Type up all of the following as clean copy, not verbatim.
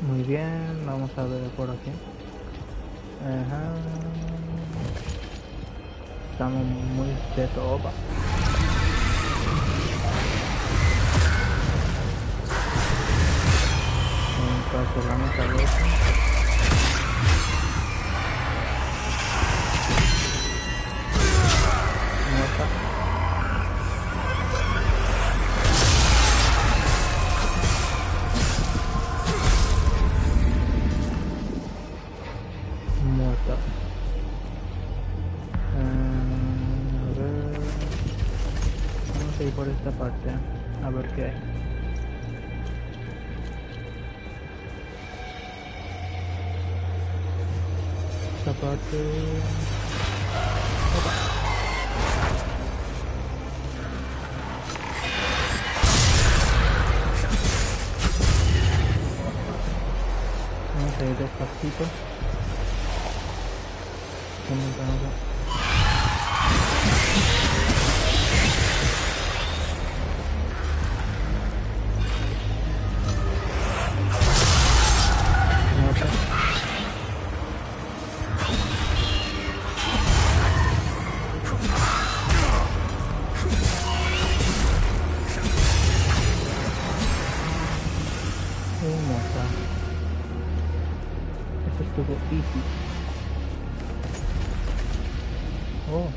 Muy bien, vamos a ver por aquí. Ajá. Estamos muy de topa. Encarcelamos a veces. Muerta. Muerta. A ver. Vamos a ir por esta parte. A ver qué hay. Esta parte. Opa. Vamos a ir despacito. Esto estuvo easy. Oh,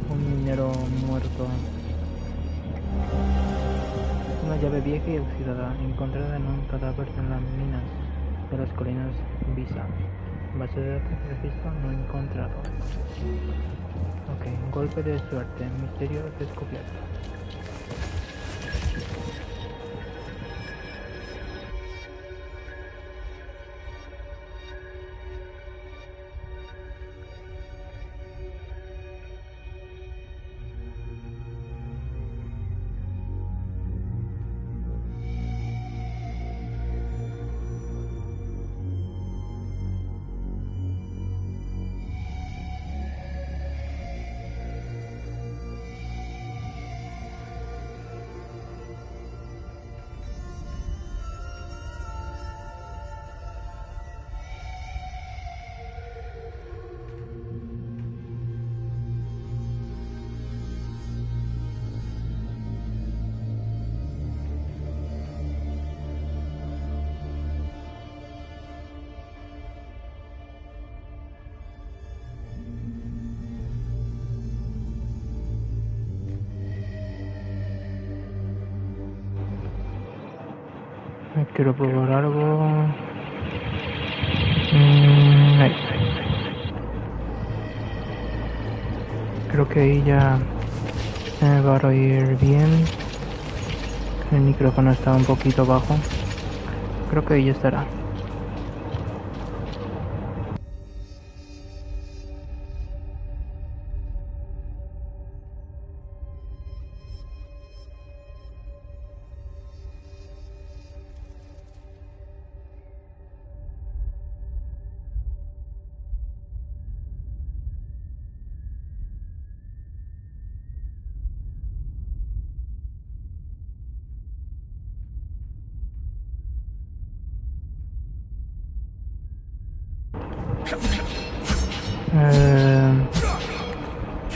un minero muerto. Una llave vieja y oxidada encontrada en un cadáver en las minas de las colinas Visa. Base de datos registro no encontrado. Ok, golpe de suerte, misterio descubierto. Quiero probar algo. Ahí. Creo que ahí ya se me va a oír bien. El micrófono está un poquito bajo. Creo que ahí ya estará.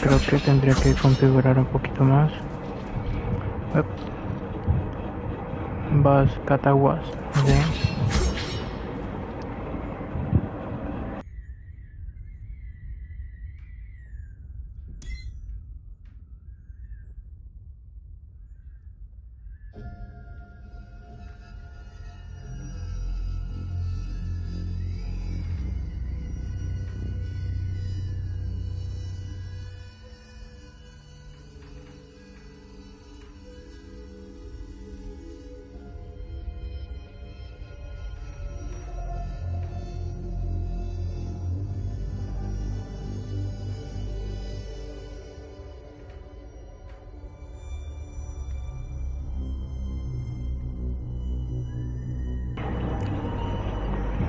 Creo que tendría que configurar un poquito más. Vas cataguas, ¿sí?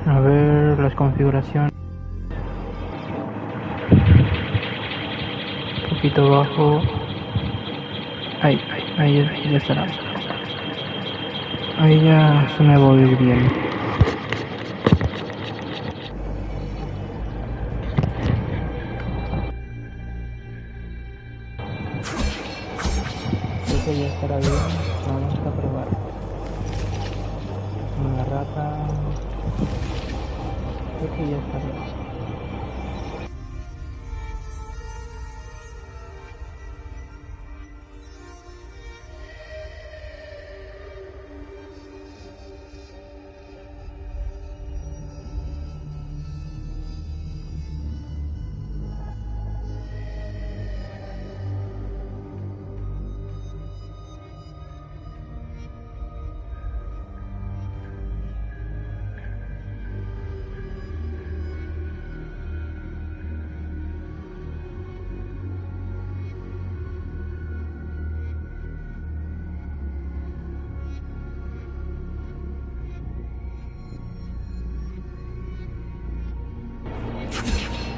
A ver las configuraciones. Un poquito bajo. Ahí ya estará. Ahí ya se me va a oír bien. Creo que ya estará bien. Vamos a probar. Una rata. Creo que ya está bien.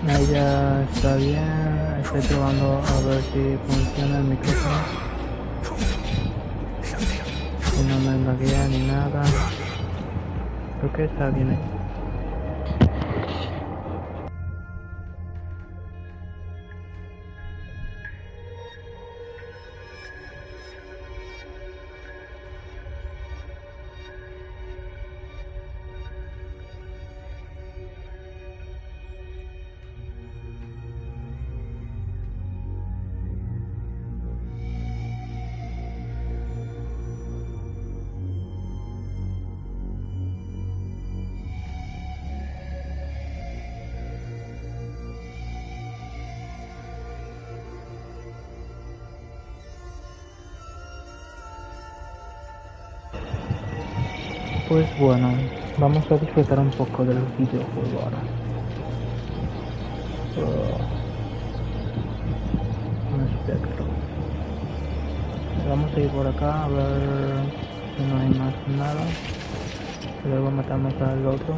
Ahí ya está bien. Estoy probando a ver si funciona el micrófono. Si no me laguea ni nada. Creo que está bien ahí. Pues bueno, vamos a disfrutar un poco del videojuego ahora. Un espectro. Vamos a ir por acá a ver si no hay más nada. Luego matamos al otro.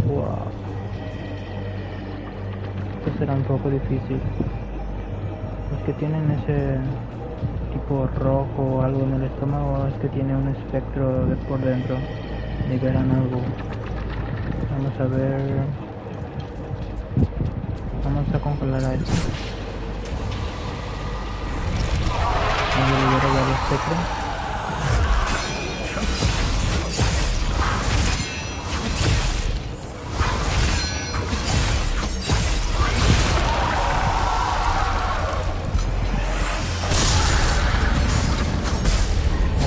Wow. Esto será un poco difícil. Los que tienen ese tipo rojo o algo en el estómago es que tiene un espectro de por dentro. Liberan algo. Vamos a ver. Vamos a congelar a esto. Vamos a liberar ya el espectro.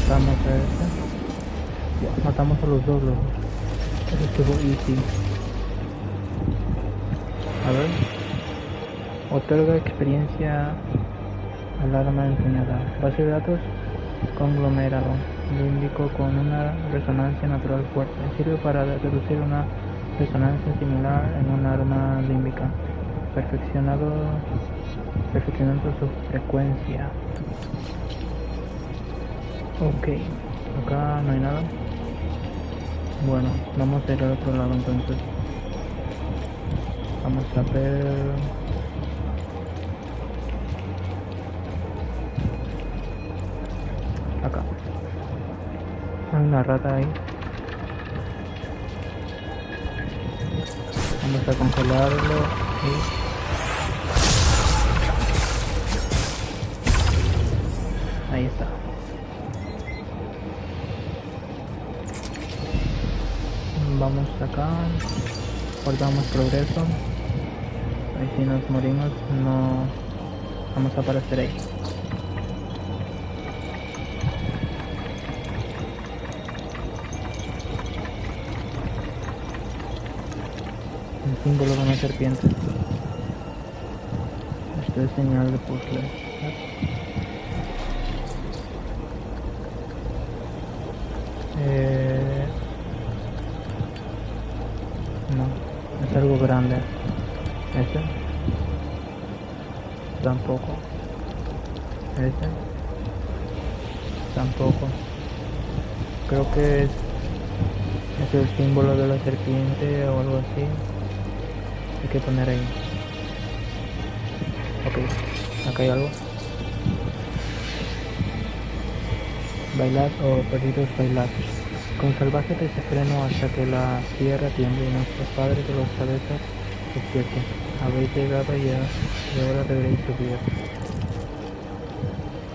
Matamos a este. Ya, matamos a los dos. Eso estuvo easy. A ver. Otorga experiencia al arma empuñada. Base de datos conglomerado límbico con una resonancia natural fuerte. Sirve para reducir una resonancia similar en un arma límbica. Perfeccionando su frecuencia. Ok, acá no hay nada. Bueno, vamos a ir al otro lado entonces. Vamos a ver. Acá. Hay una rata ahí. Vamos a congelarlo y ahí está. Vamos acá, guardamos progreso. Ahí si nos morimos no vamos a aparecer ahí. El símbolo de una serpiente. Esto es señal de puzzle. No, es algo grande. Este tampoco. Este tampoco. Creo que es el símbolo de la serpiente o algo así. Hay que poner ahí. Ok, acá hay algo. Bailad, oh perdidos, bailad. Con salvaje desenfreno hasta que la tierra tiemble y nuestros padres de los cabezas despierten. Habéis llegado ya y ahora deberéis subir.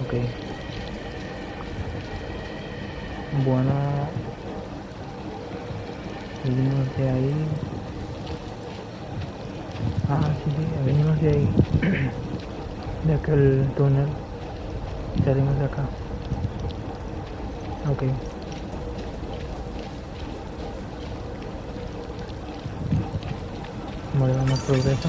Ok. Bueno, venimos de ahí. Sí, venimos de ahí. De aquel túnel. Salimos de acá. Ok. Modelamos progreso.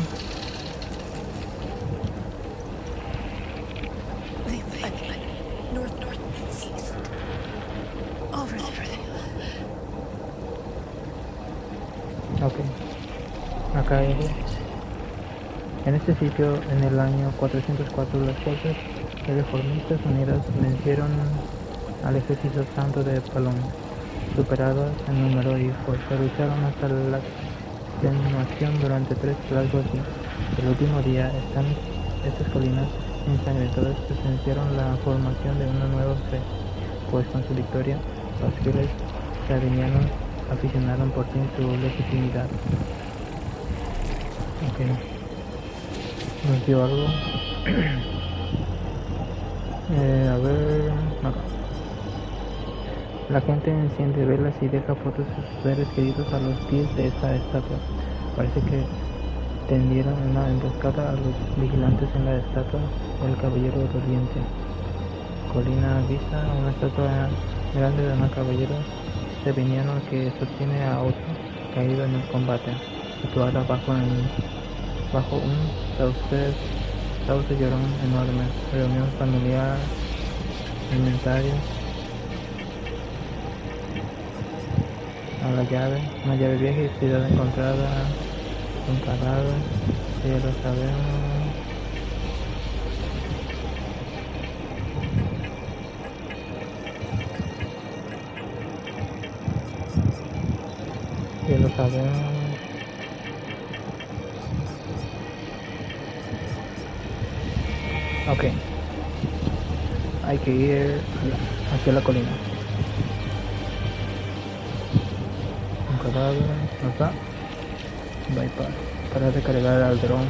Ok. Acá hay algo. En este sitio, en el año 404, las fuerzas reformistas unidas vencieron al ejército santo de Palón. Superadas en número y fuerza, lucharon hasta la extenuación durante 3 largos días. El último día, estas colinas ensangrentadas presenciaron la formación de una nueva fe, pues con su victoria, los fieles sabinianos aficionaron por fin su legitimidad. Ok. Nos dio algo. A ver, acá. La gente enciende velas y deja fotos de sus seres queridos a los pies de esta estatua. Parece que tendieron una emboscada a los vigilantes en la estatua del Caballero del Oriente. Colina vista, una estatua grande de un caballero seviniano que sostiene a otro caído en el combate, situada bajo un sauce llorón enorme. Reunión familiar, inventario. A la llave, una llave vieja y ciudad encontrada, un cadáver, ya lo sabemos. Ya lo sabemos. Ok. Hay que ir hacia la colina. Un cadáver, no está. Bypass. Para recargar al dron.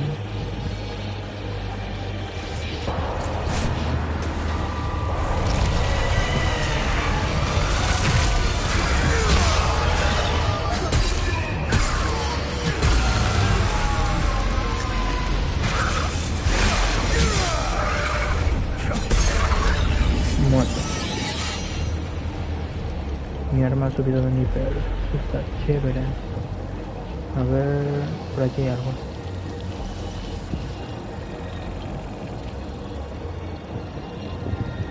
Muerto. Mi arma ha subido de nivel. Está chévere. A ver, por aquí hay algo.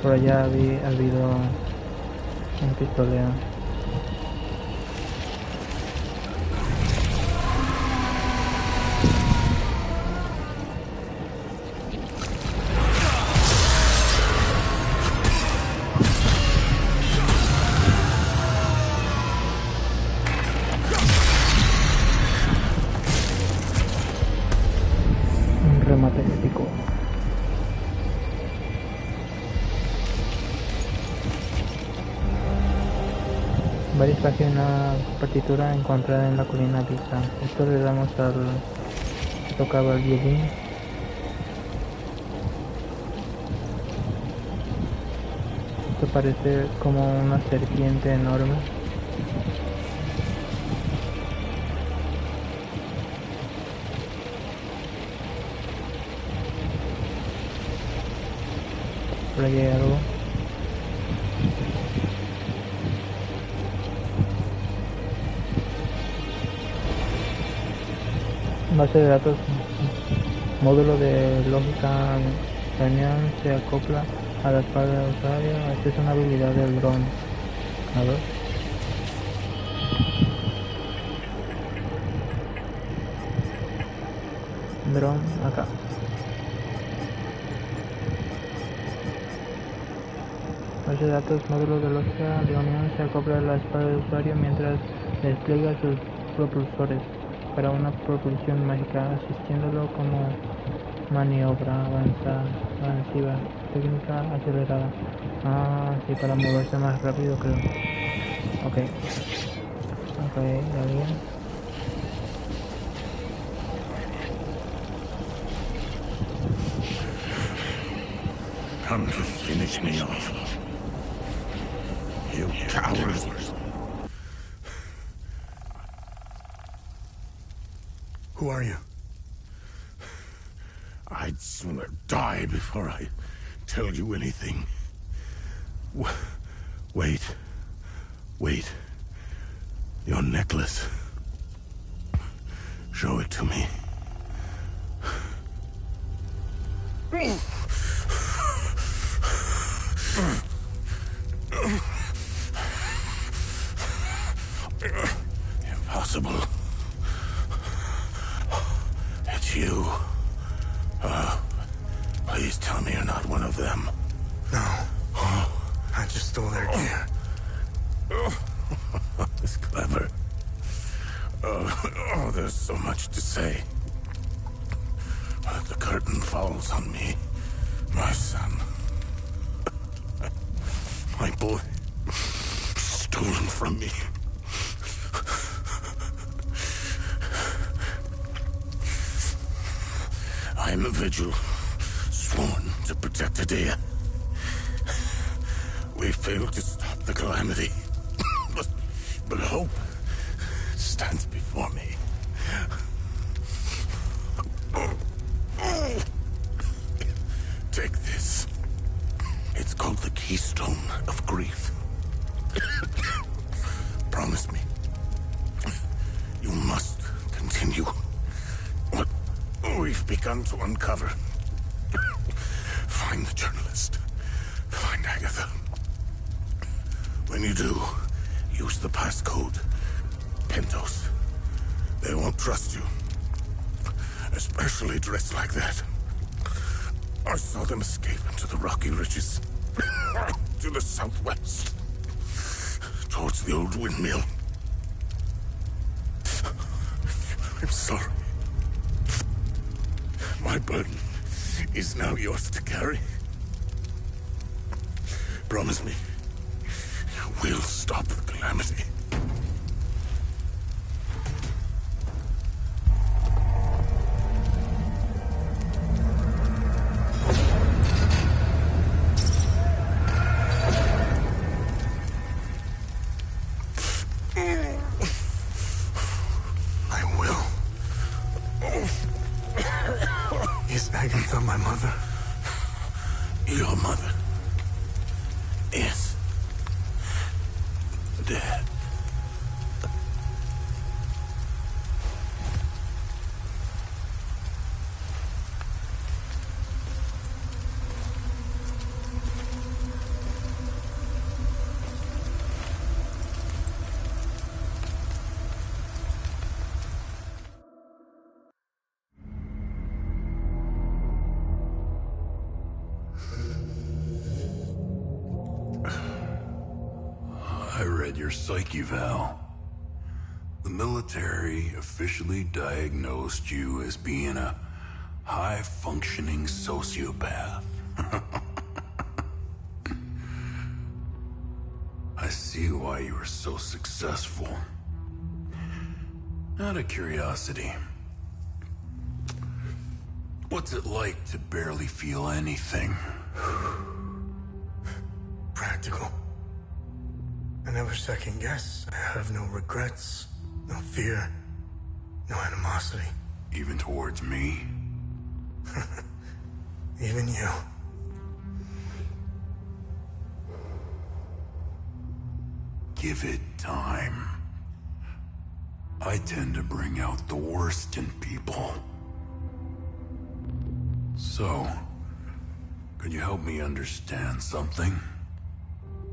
Por allá ha habido un pistoleo. Un remate épico. Varias páginas partitura encontrada en la colina vista. Esto le damos al que tocaba el violín. Esto parece como una serpiente enorme. Por allí hay algo. Base de datos, módulo de lógica lineal se acopla a la espada del usuario. Esta es una habilidad del dron. A ver. Dron, acá. Base de datos, módulo de lógica lineal se acopla a la espada del usuario mientras despliega sus propulsores para una propulsión mágica, asistiéndolo como Maniobra avanzada, técnica acelerada. Ah, sí, para moverse más rápido creo. Ok, ya bien. Come to finish me off. You cowards. Who are you? I'd sooner die before I tell you anything. Wait. Your necklace. Show it to me. Impossible. It's you. Please tell me you're not one of them. No. I just stole their gear. It's clever. Oh, there's so much to say. But the curtain falls on me. My son. My boy. Stolen from me. I am a vigil, sworn to protect Adea. We failed to stop the calamity, but hope stands before me. Take this. It's called the Keystone of Grief. Promise me. You must continue what we've begun to uncover. Find the journalist. Find Agatha. When you do, use the passcode. Pentos. They won't trust you. Especially dressed like that. I saw them escape into the rocky ridges. To the southwest. Towards the old windmill. I'm sorry. My burden is now yours to carry. Promise me, we'll stop the calamity. I will. Is Agatha my mother? Your mother is dead. I read your psyche eval. The military officially diagnosed you as being a high-functioning sociopath. I see why you were so successful. Out of curiosity, what's it like to barely feel anything? Practical. I never second guess. I have no regrets, no fear, no animosity. Even towards me? Even you. Give it time. I tend to bring out the worst in people. So, can you help me understand something?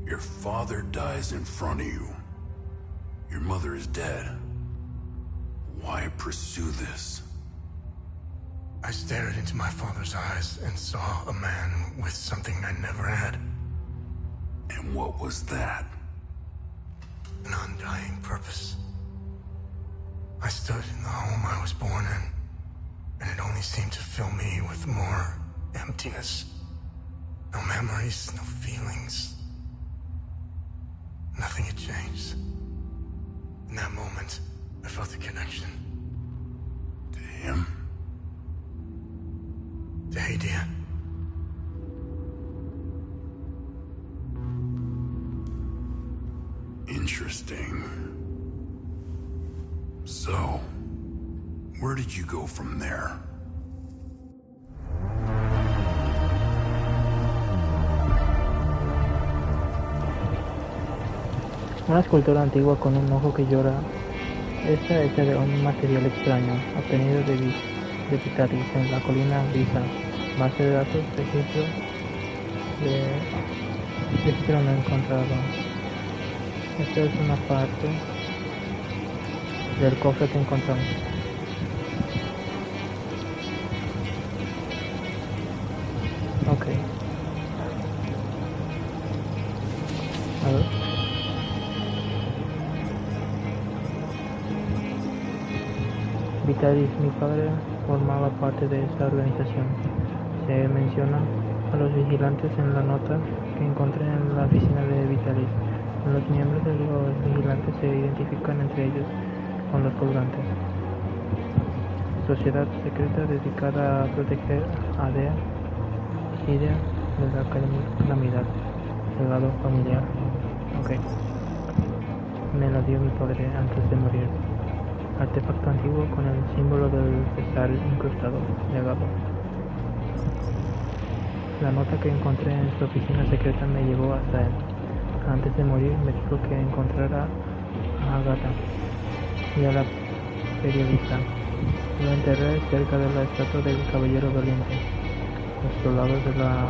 Your father dies in front of you. Your mother is dead. Why pursue this? I stared into my father's eyes and saw a man with something I never had. And what was that? An undying purpose. I stood in the home I was born in and it only seemed to fill me with more emptiness. No memories, no feelings. Nothing had changed. In that moment, I felt a connection. To him? To Hadia. Interesting. So, where did you go from there? Una escultura antigua con un ojo que llora. Esta hecha de un material extraño, obtenido de Vitalis en la colina Visa. Base de datos, registro no encontrado. Esta es una parte del cofre que encontramos. Ok. A ver. Vitalis, mi padre, formaba parte de esta organización. Se menciona a los vigilantes en la nota que encontré en la oficina de Vitalis. Los miembros de los vigilantes se identifican entre ellos con los colgantes. Sociedad secreta dedicada a proteger a Siria de la calamidad. Legado familiar. Ok. Me lo dio mi padre antes de morir. Artefacto antiguo con el símbolo del pesar incrustado. Legado. La nota que encontré en su oficina secreta me llevó hasta él. Antes de morir me dijo que encontrara a Agatha y a la periodista. Lo enterré cerca de la estatua del caballero valiente. Los soldados de la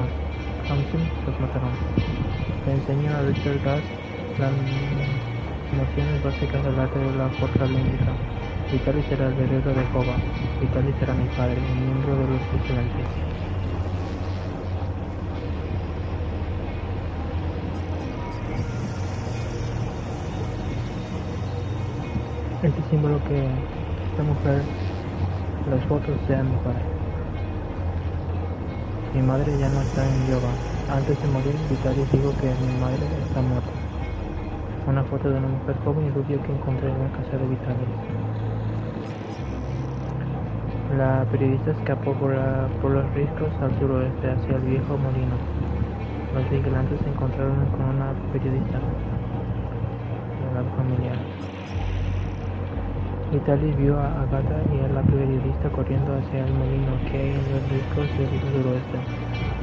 Thompson los mataron. Le enseño a Richard Gass las nociones básicas del arte de la fuerza olímpica. Vitalis era el heredero de Jova. Vitalis era mi padre, un miembro de los vigilantes. Este símbolo que esta mujer, las fotos sean mi padre. Mi madre ya no está en yoga. Antes de morir, Vitalis dijo que mi madre está muerta. Una foto de una mujer joven y rubia que encontré en la casa de Vitalis. La periodista escapó por los riscos al suroeste hacia el viejo molino. Los vigilantes se encontraron con una periodista de la familia. Vitalis vio a Agatha y a la periodista corriendo hacia el molino que hay en los riscos del suroeste.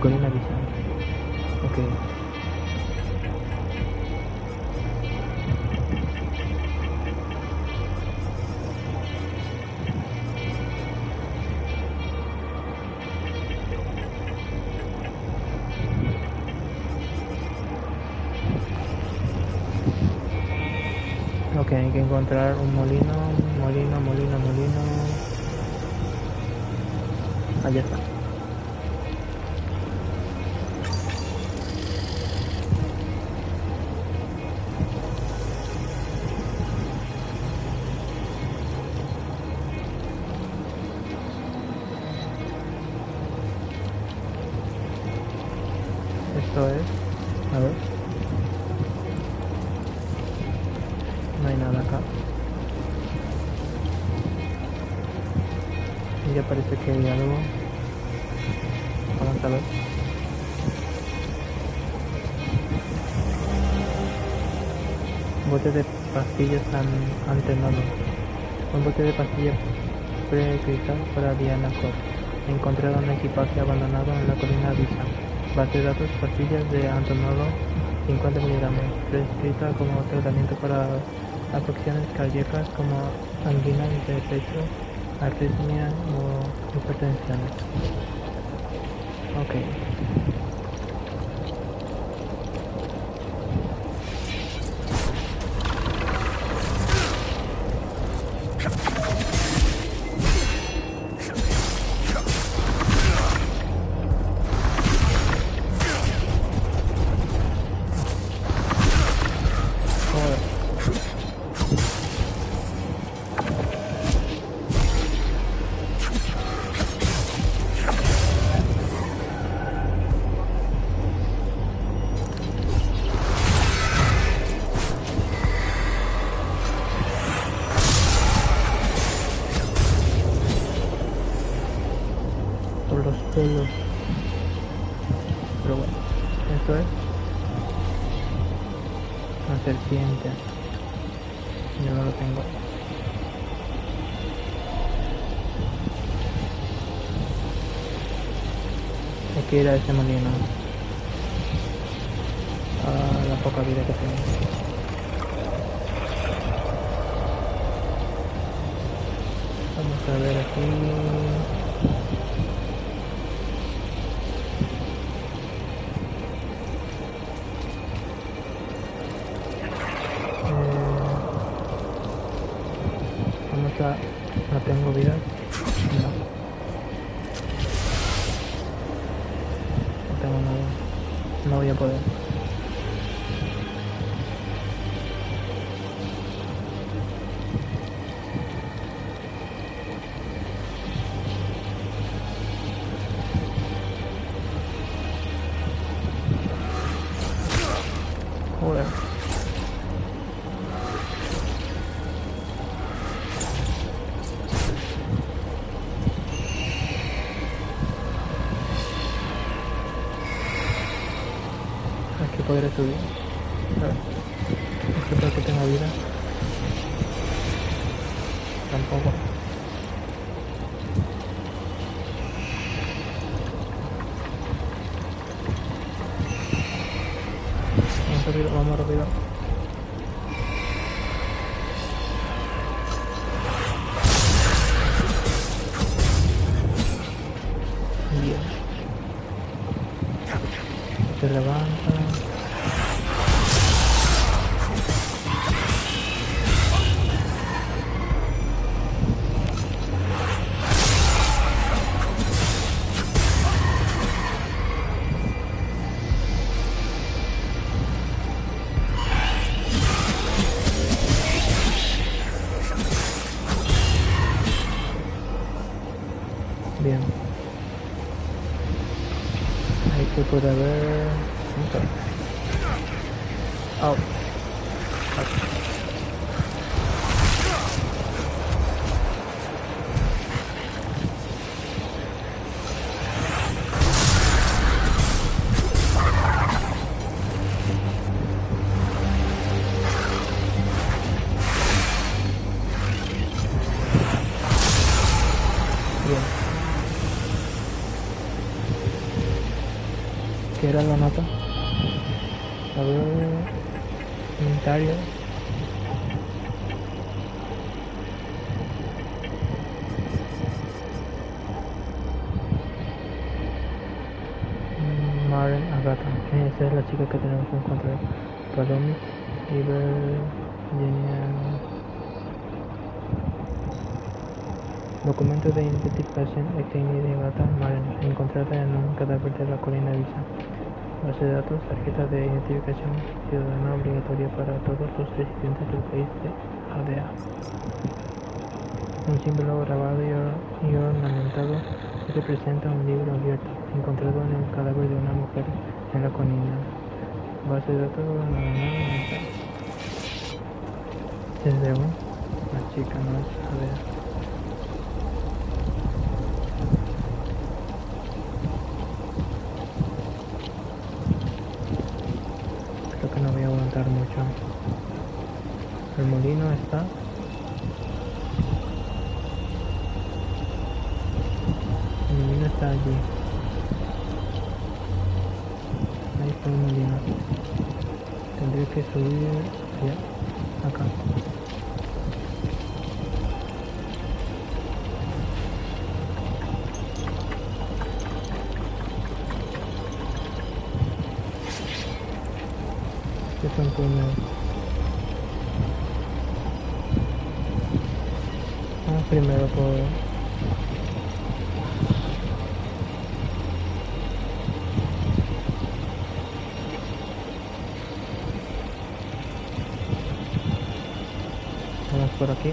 Colina Visa. Ok. Ok, hay que encontrar un molino. Allá está. Esto es, a ver, no hay nada acá. Y ya parece que hay algo. Vamos a ver. Bote de pastillas antenado. Un bote de pastillas pre-cristal para Diana Cor. Encontrado un equipaje abandonado en la colina Visa. Base de datos, pastillas de antenado 50 miligramos. Prescrita como tratamiento para afecciones cardíacas como angina de pecho, arritmia o hipertensión. Ok. pero bueno, esto es una serpiente. Yo no lo tengo. Hay que ir a ese molino. A la poca vida que tengo. Vamos a ver aquí. No tengo vida. No. No tengo nada. No voy a poder. Joder. Aquí podré subir. A ver. Espero que tenga vida. Tampoco. Vamos rápido, vamos rápido. Bien. Se levanta. Bien. Ahí se puede ver. Oh. Bien. ¿Qué era la nota? A ver, inventario. Maren Agata. Esa es la chica que tenemos que encontrar. Palomis, Virginia. Documento de identificación extendida de Agata Maren, encontrada en un cadáver de la colina Visa. Base de datos, tarjeta de identificación ciudadana obligatoria para todos los residentes del país de ADA. Un símbolo grabado y ornamentado que representa un libro abierto, encontrado en el cadáver de una mujer en la colina. Base de datos ornamentada. Es de una chica, no es ADA. Creo que no voy a aguantar mucho. El molino está. El molino está allí. Ahí está el molino. Tendré que subir allá, acá. Es un túnel. Vamos primero por... Vamos por aquí.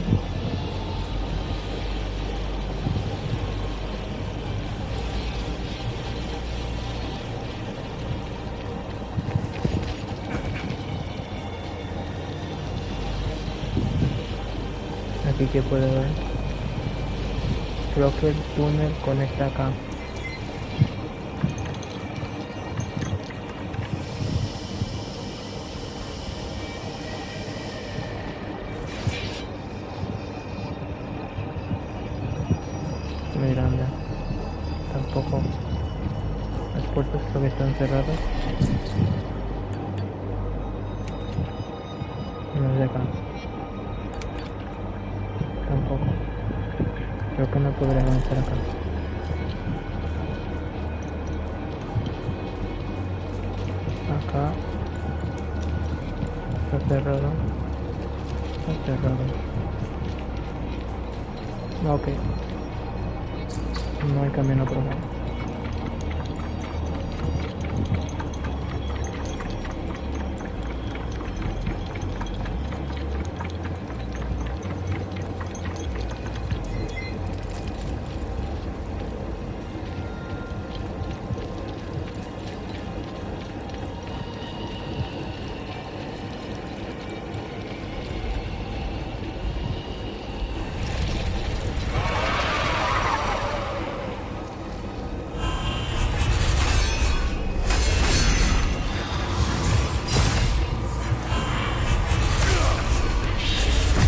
Aquí que puede ver. Creo que el túnel conecta acá. puertas creo que están cerradas. No sé acá. Tampoco. Creo que no podré avanzar acá. Acá. Está cerrado. Está cerrado. Ok. No hay camino por acá.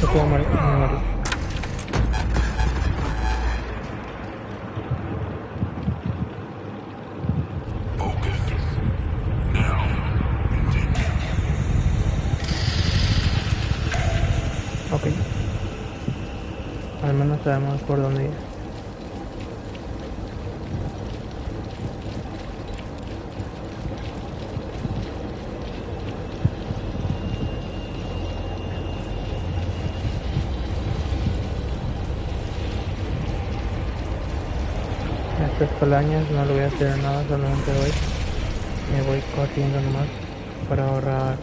No puedo morir. Ok. Al menos sabemos por dónde ir. Estas palañas no le voy a hacer nada, solamente voy. Me voy corriendo nomás para ahorrar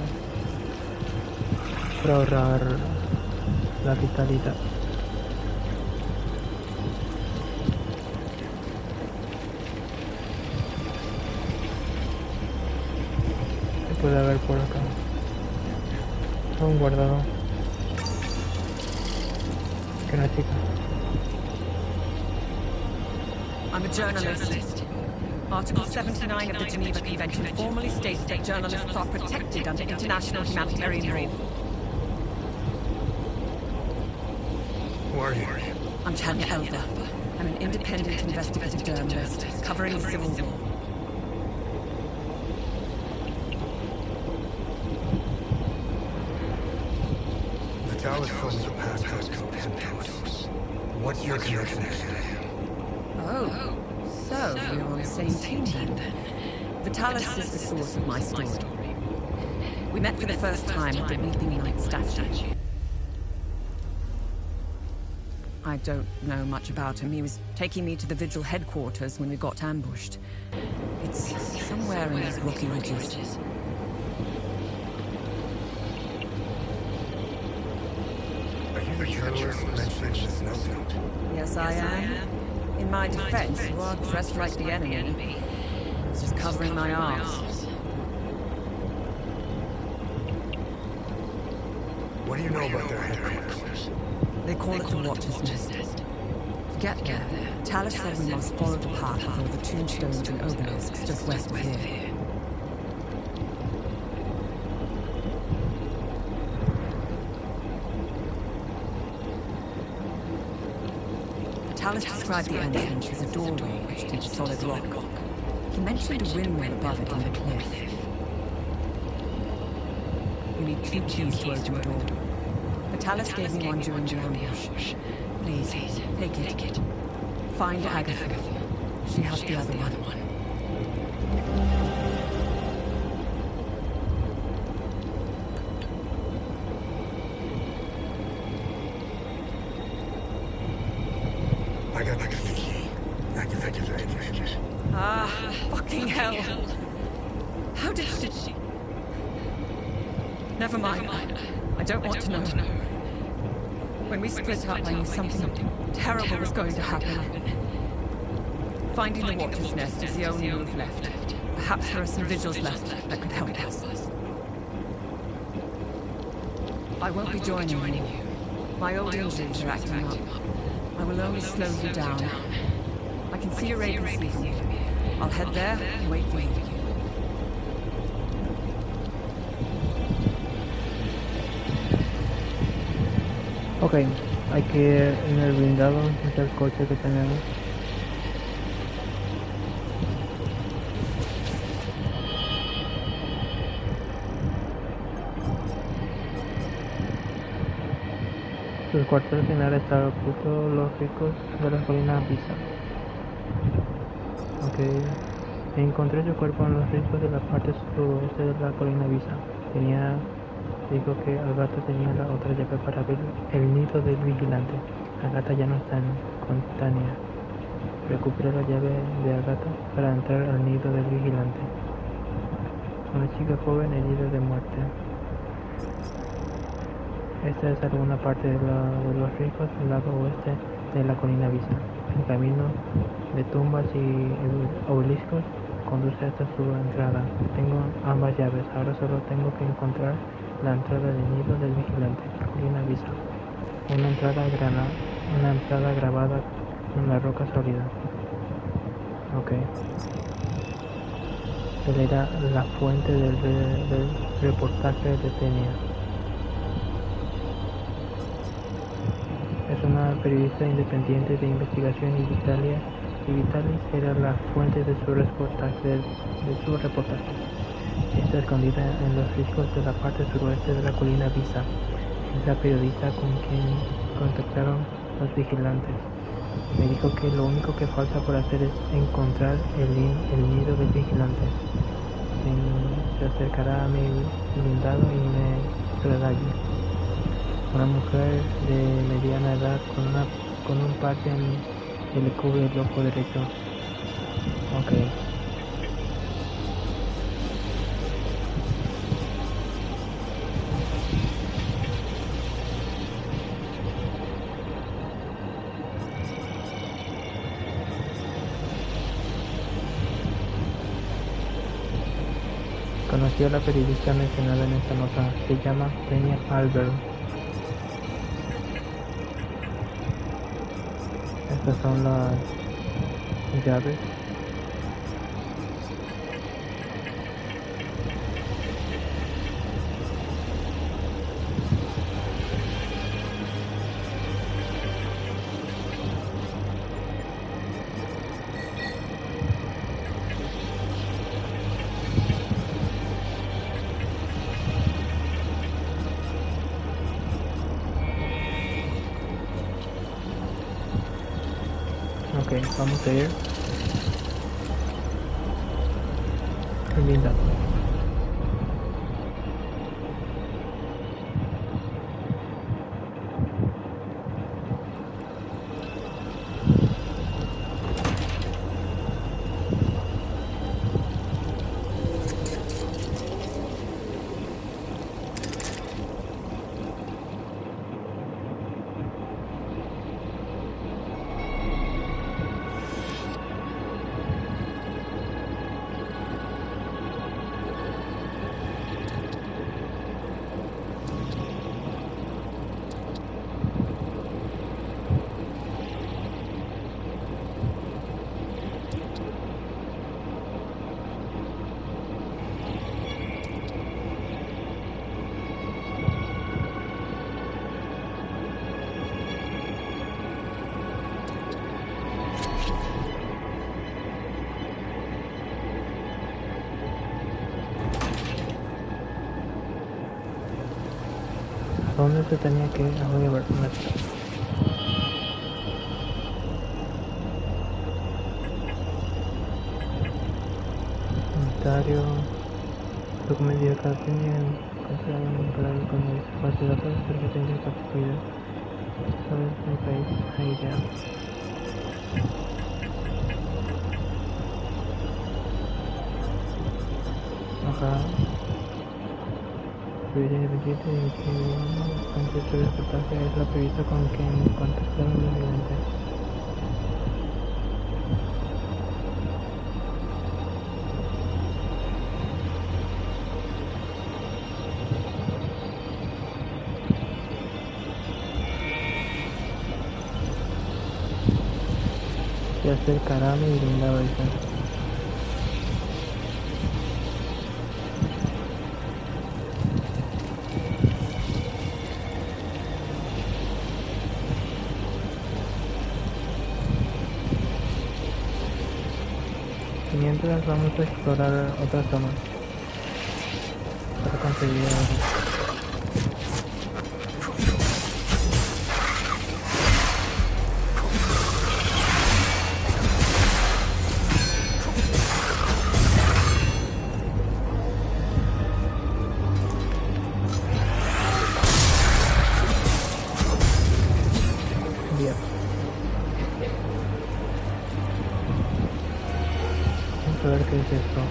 la vitalidad. ¿Qué puede haber por acá? Un guardado. Que no chica. I'm a journalist. Article 79 of the Geneva Convention formally states that journalists are protected under international humanitarian law. Who are you? I'm Tanya Elva. I'm an independent investigative journalist covering the Civil War. Vitalis told me the passcode to Pentos. What's your connection to him? Oh, so we're on the same team then. Vitalis is the source of my story. We met for the first time at the Weeping Knight statue. I don't know much about him. He was taking me to the Vigil headquarters when we got ambushed. It's somewhere in these rocky ridges. Are you the journalist mentioned in this note? Yes, I am. In my defense, you are dressed like the enemy. I was just covering my arms. What do you know about their headquarters? They call it the Watcher's Nest. To get there, Talus said we must follow the path of all the tombstones and obelisks just west of here. Talus described the entrance as a doorway etched into solid rock. He mentioned a windmill above it on the cliff. You need 2 keys to open the door. Vitalis gave me one during the ambush. Please, take it. Find Agatha. She has the other one. I got the key. I can figure it out. Ah, fucking hell. How did she... Never mind. I don't want to know. When we split up, I knew something terrible was going to happen. Finding the Watcher's Nest is the only move left. Perhaps there are some vigils left that could help us. I won't be joining you. My old injuries are acting up. I will only slow you down. I can see your agency from here. I'll head there and wait for you. Ok, hay que ir en el blindado, es el coche que tenemos. Sus cuartel general está oculto los ricos de la colina Pisa. Ok. Encontré su cuerpo en los riscos de la parte suroeste de la colina Visa. Dijo que Agatha tenía la otra llave para abrir el nido del vigilante. Agatha ya no está en Contania. Recuperé la llave de Agatha para entrar al nido del vigilante. Una chica joven herida de muerte. Esta es alguna parte de los riscos del lado oeste de la colina Visa. El camino de tumbas y obeliscos conduce hasta su entrada. Tengo ambas llaves, ahora solo tengo que encontrar la entrada del nido del vigilante, colina Visa. Una entrada grabada en la roca sólida. Ok. Él era la fuente del reportaje de Tenia. Es una periodista independiente de investigación y Vitalis era la fuente de su reportaje. Está escondida en los riscos de la parte suroeste de la colina Visa. Es la periodista con quien contactaron los vigilantes. Me dijo que lo único que falta por hacer es encontrar el nido del vigilante. Se acercará a mi blindado y me traerá allí. Una mujer de mediana edad con un parte que le cubre el ojo derecho. Ok. Conoció a la periodista mencionada en esta nota. Se llama Tenia Albert. Estas son las llaves. Ok, vamos a ir. Linda. ¿Dónde se tenía que ir? Voy a ver una vez. Inventario. Documento de cada tenía encontrado con el base de datos porque tenía capacidad. ¿Sabes? Mi país. Ahí ya. Ajá. Periodista independiente y que con su reportaje es la periodista con quien contactaron los vigilantes. Se acercará a mi blindado, dice. Mientras vamos a explorar otras zonas para conseguir algo. ¿Qué es esto?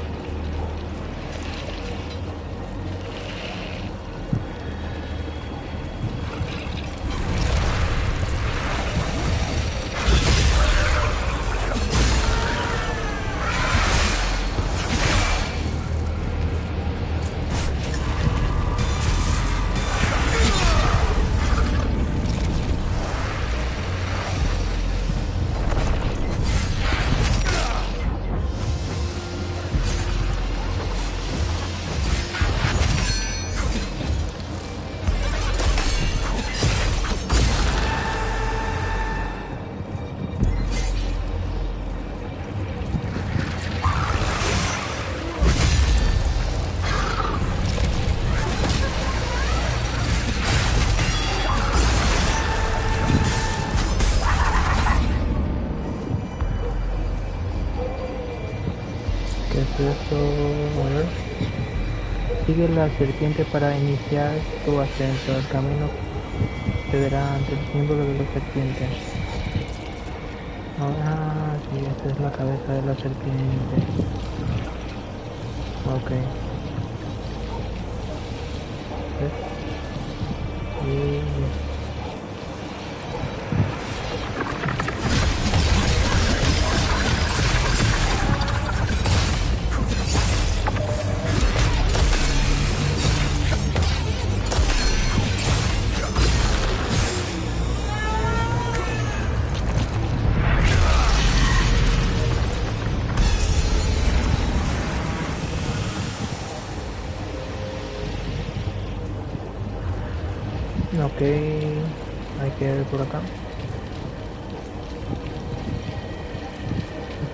¿Qué es esto? A ver. Sigue la serpiente para iniciar tu ascenso. El camino te dará ante el símbolo de la serpiente. Ah, sí, esta es la cabeza de la serpiente. Ok. ¿Ves? Y... Ok, hay que ir por acá.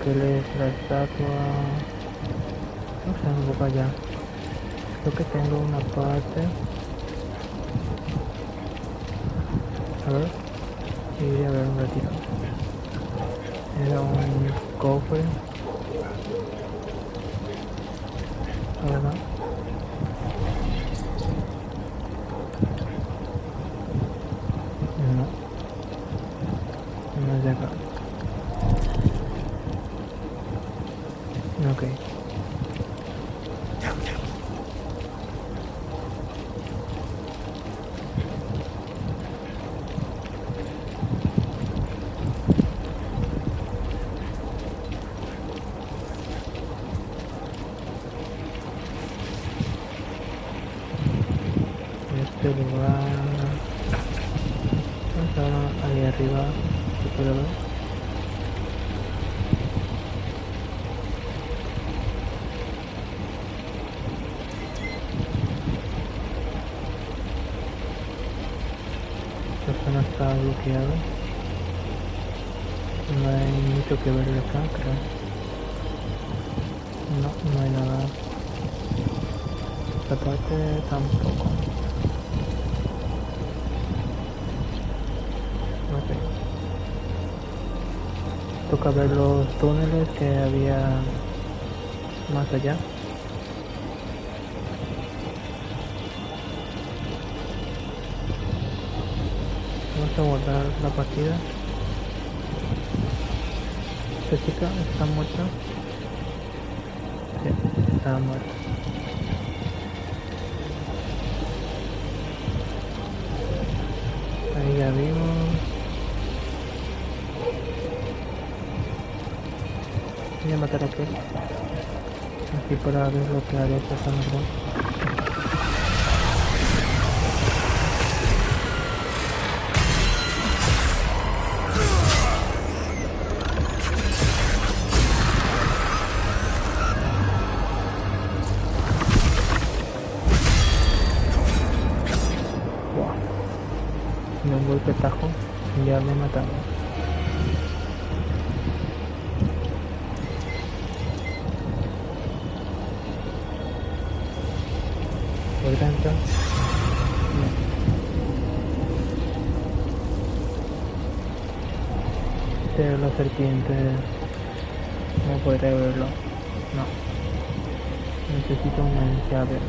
¿Qué es la estatua? No sé, un poco allá. Creo que tengo una parte. A ver, iré a ver un ratito. Era un cofre. A ver, no. No es de acá. Ok. Este lugar... Vamos a ver ahí arriba. ¿Se puede ver? Esta zona está bloqueada. No hay mucho que ver de acá, creo. No, no hay nada. Esta parte tampoco. Ok. Toca ver los túneles que había más allá. Vamos a guardar la partida. ¿Esta chica está muerta? Sí, está muerta. Ahí ya vimos. Voy a matar a aquel. Así para desbloquear esta zona. De un golpe tajo ya me mataron. Por dentro no. Pero la serpiente no podré verlo. No, necesito una llave.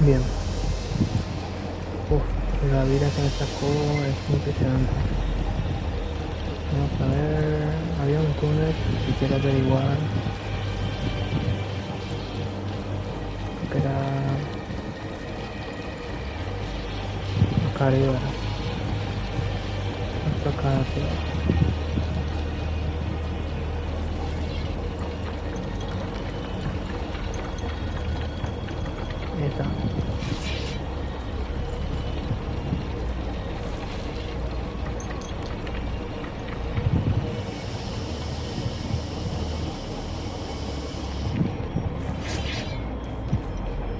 Bien. Uf, la vida que me sacó es impresionante. Vamos a ver, había un túnel si quiero averiguar. Que era acá arriba. Hasta acá arriba. Esa.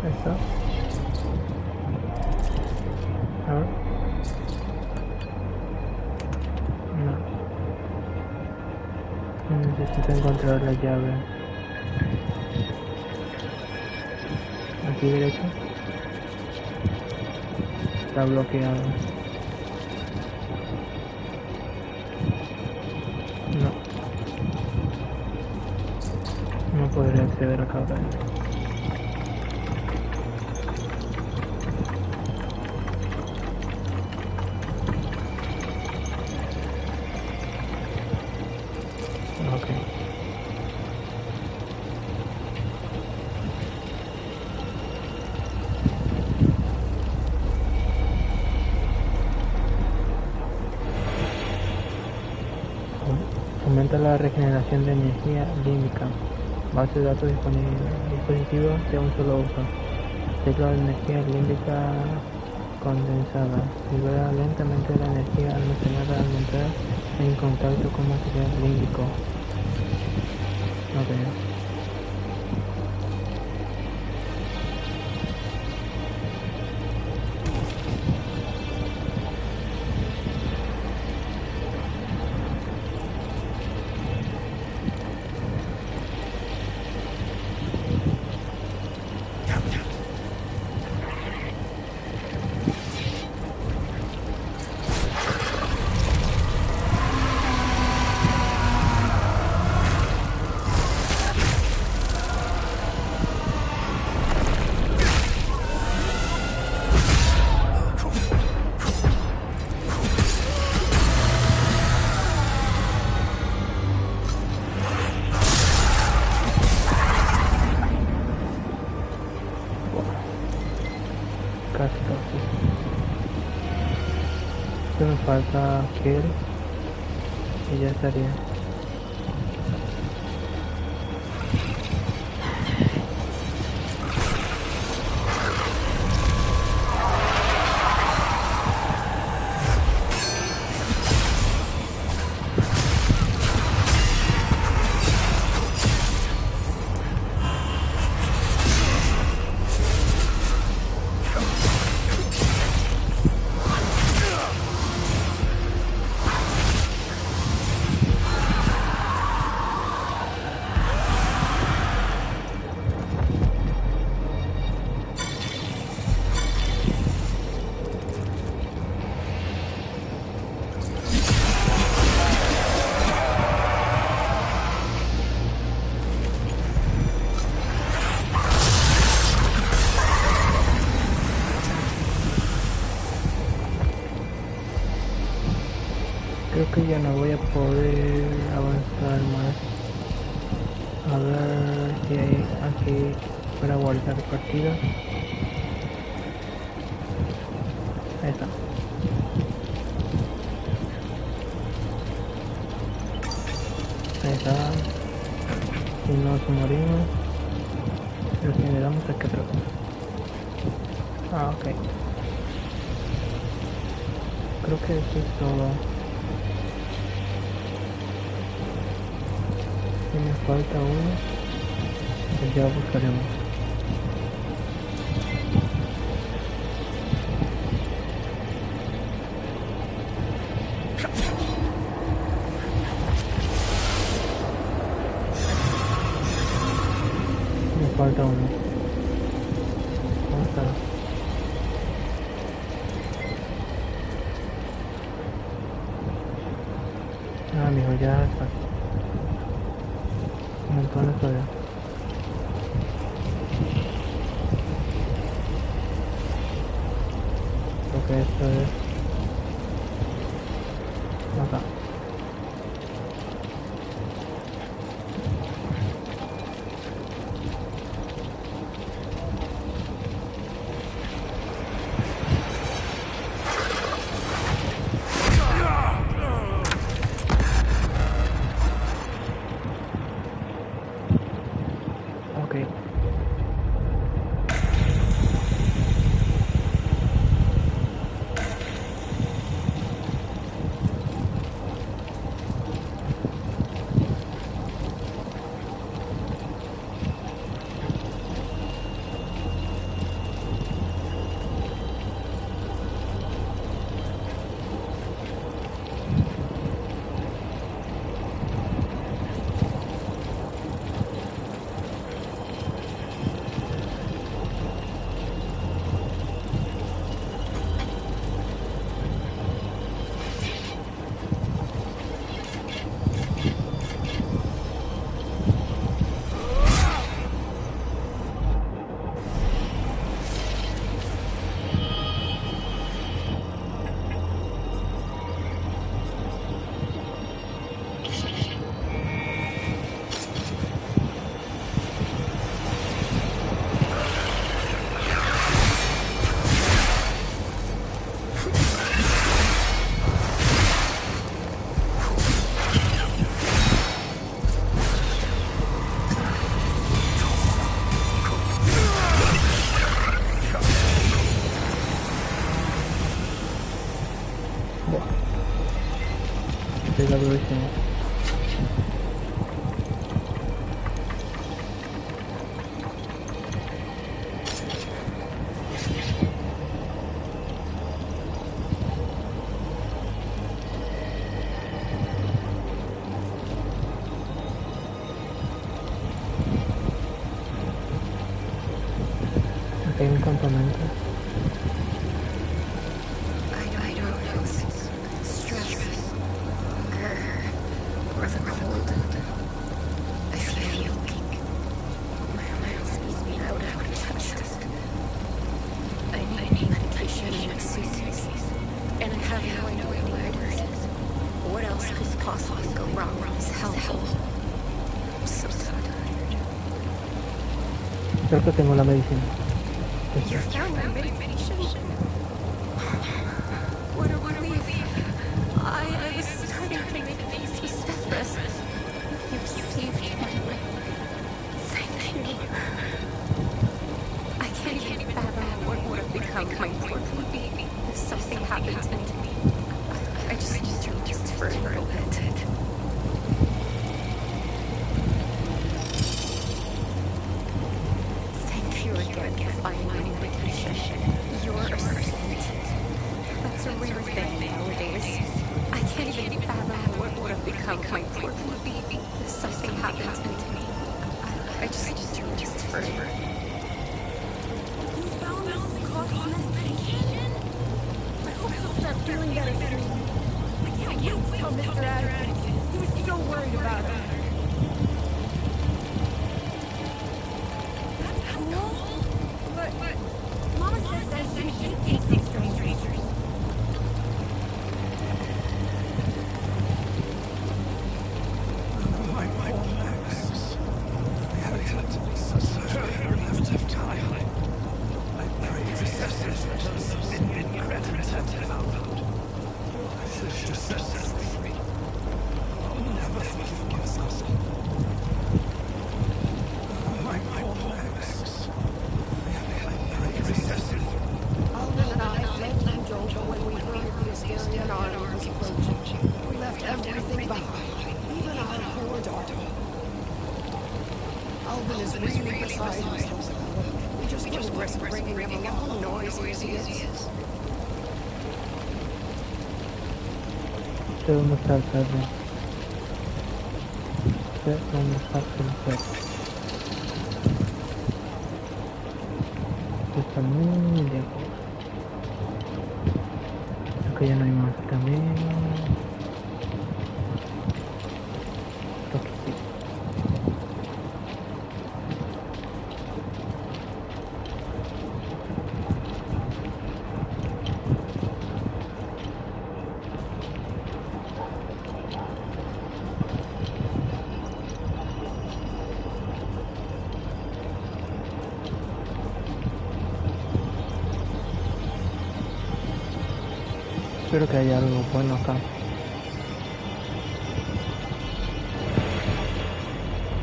Esa. A ver. No. Necesito encontrar la llave. Aquí derecho. Está bloqueado. No. No podré acceder acá adentro. Ok. Aumenta la regeneración de energía límbica. Base de datos disponible. Dispositivo de un solo uso. Ciclo de energía límbica condensada. Libera lentamente la energía almacenada al entrar en contacto con material límbico. Ok. Casi. Solo me falta aquel y ya estaría. Creo que ya no voy a poder avanzar más. A ver si hay aquí para guardar partida. Ahí está. Ahí está. Si nos morimos, nos generamos aquí atrás. Ah, ok. Creo que eso es todo. Si me falta uno, pues ya buscaremos. Me falta uno. ¿Dónde está? Ah, mijo, ya está. Un montón de todavía. Me que esto es acá. Ok. La duración. Aquí hay un campamento. Creo que tengo la medicina. You found my medication? What a relief. I was starting to make peace with Stephens. You've saved my life. Thank you. I can't even fathom what would have become my poor baby if something happened to me. I just need to rest for a little bit. You're a saint. That's a rare thing nowadays. I can't even fathom what would have become my poor baby if something happened to me. I just need to rest for a minute. You found the cause of medication? I hope you'll start feeling better soon. I can't wait to tell Mr. Adams. He was so worried about it. That's cool. But Mama says that you shouldn't take these strangers. My poor Max. We had to be so sorry. Left of time. I pray this has been credited out. I should have set us free. I'll never forgive us. My poor Max. Alvin and I fled from Jojo when we heard the Asterian army was approaching. We left everything behind, even our poor daughter. Alvin is really beside himself. We just couldn't risk bringing him along, noisy as he is. Debo mostrar tarde. Debo mostrar tarde. Está muy lejos. Acá ya no hay más también. Creo que sí. Espero que haya algo bueno acá.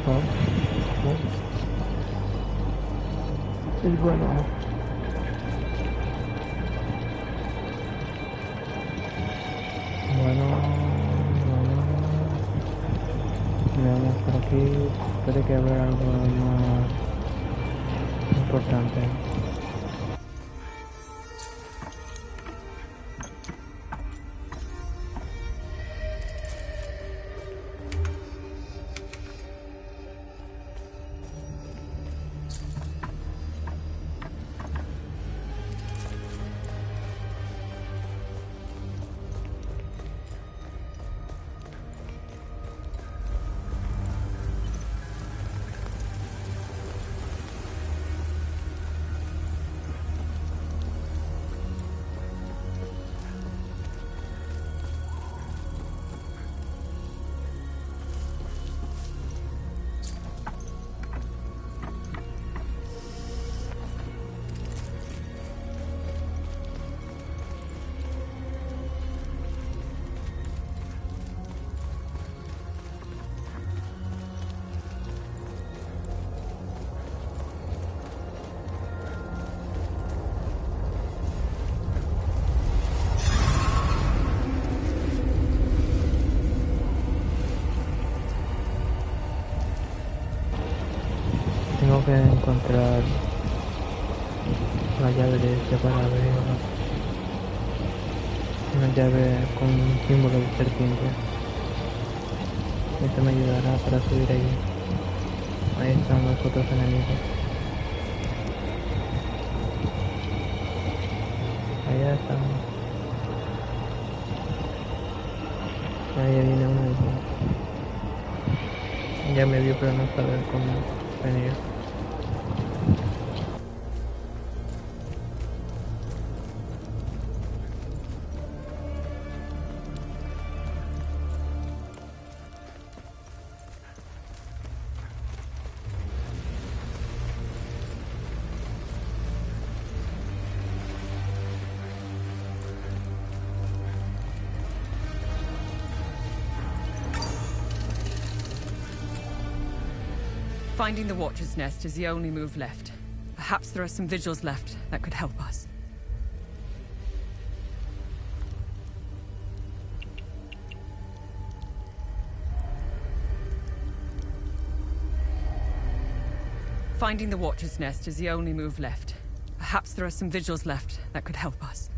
Oh, oh. Es bueno. Bueno, veamos por aquí. Puede que haber algo más importante. Tengo que encontrar la llave de este para abrirlo. Una llave con un símbolo de serpiente. Esto me ayudará para subir ahí. Ahí están los otros enemigos. Allá están. Ahí viene uno. Ya me vio, pero no sabe cómo venir. Finding the Watcher's Nest is the only move left. Perhaps there are some vigils left that could help us. Finding the Watcher's Nest is the only move left. Perhaps there are some vigils left that could help us.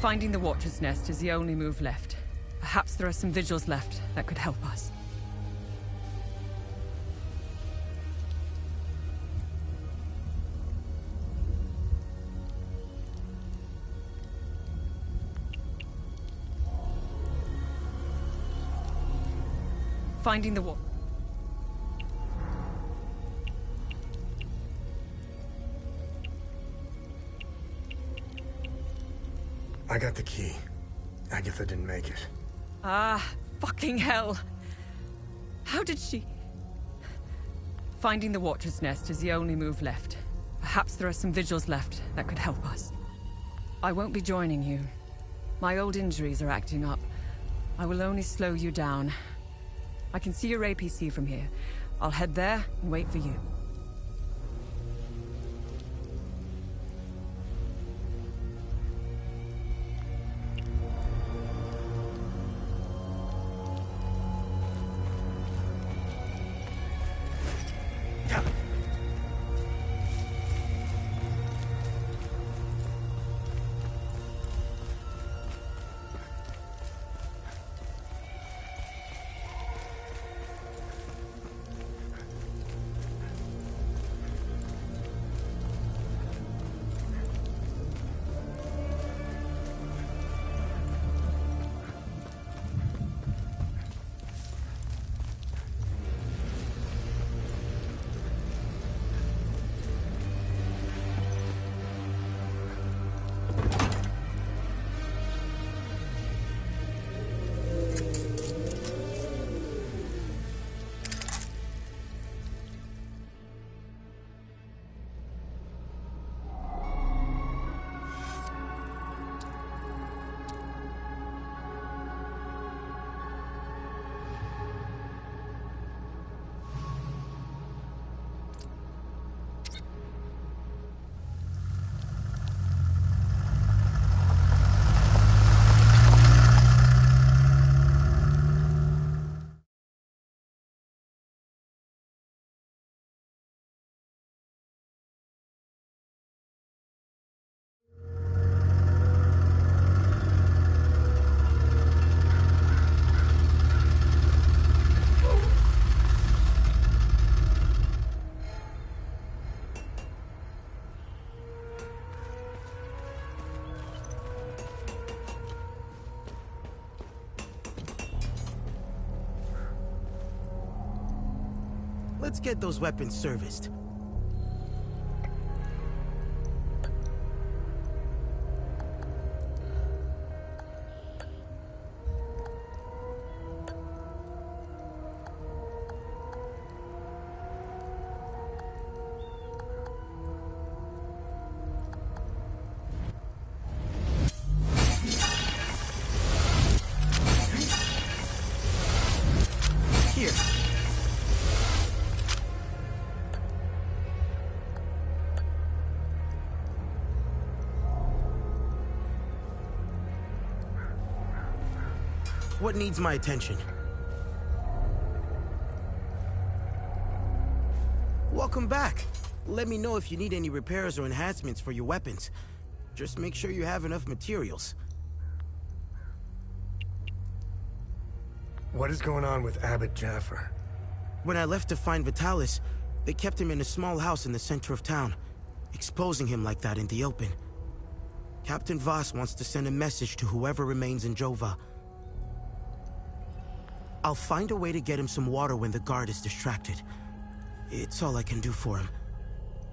Finding the Watcher's Nest is the only move left. Perhaps there are some vigils left that could help us. Finding the I got the key. Agatha didn't make it. Ah, fucking hell. How did she... Finding the Watcher's Nest is the only move left. Perhaps there are some vigils left that could help us. I won't be joining you. My old injuries are acting up. I will only slow you down. I can see your APC from here. I'll head there and wait for you. Let's get those weapons serviced. Here. What needs my attention? Welcome back. Let me know if you need any repairs or enhancements for your weapons. Just make sure you have enough materials. What is going on with Abbot Jaffer? When I left to find Vitalis, they kept him in a small house in the center of town, exposing him like that in the open. Captain Voss wants to send a message to whoever remains in Jova. I'll find a way to get him some water when the guard is distracted. It's all I can do for him.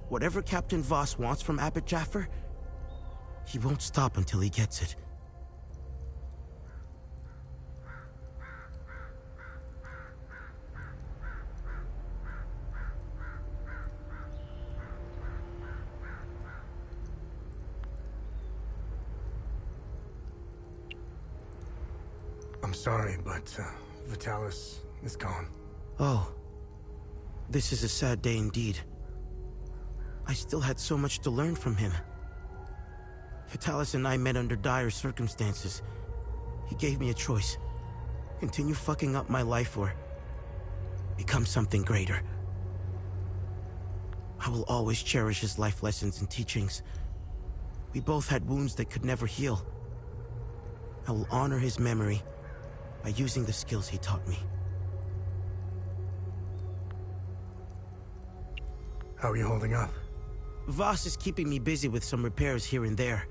Whatever Captain Voss wants from Abbot Jaffer, he won't stop until he gets it. I'm sorry, but Vitalis is gone. Oh. This is a sad day indeed. I still had so much to learn from him. Vitalis and I met under dire circumstances. He gave me a choice. Continue fucking up my life or become something greater. I will always cherish his life lessons and teachings. We both had wounds that could never heal. I will honor his memory by using the skills he taught me. How are you holding up? Voss is keeping me busy with some repairs here and there.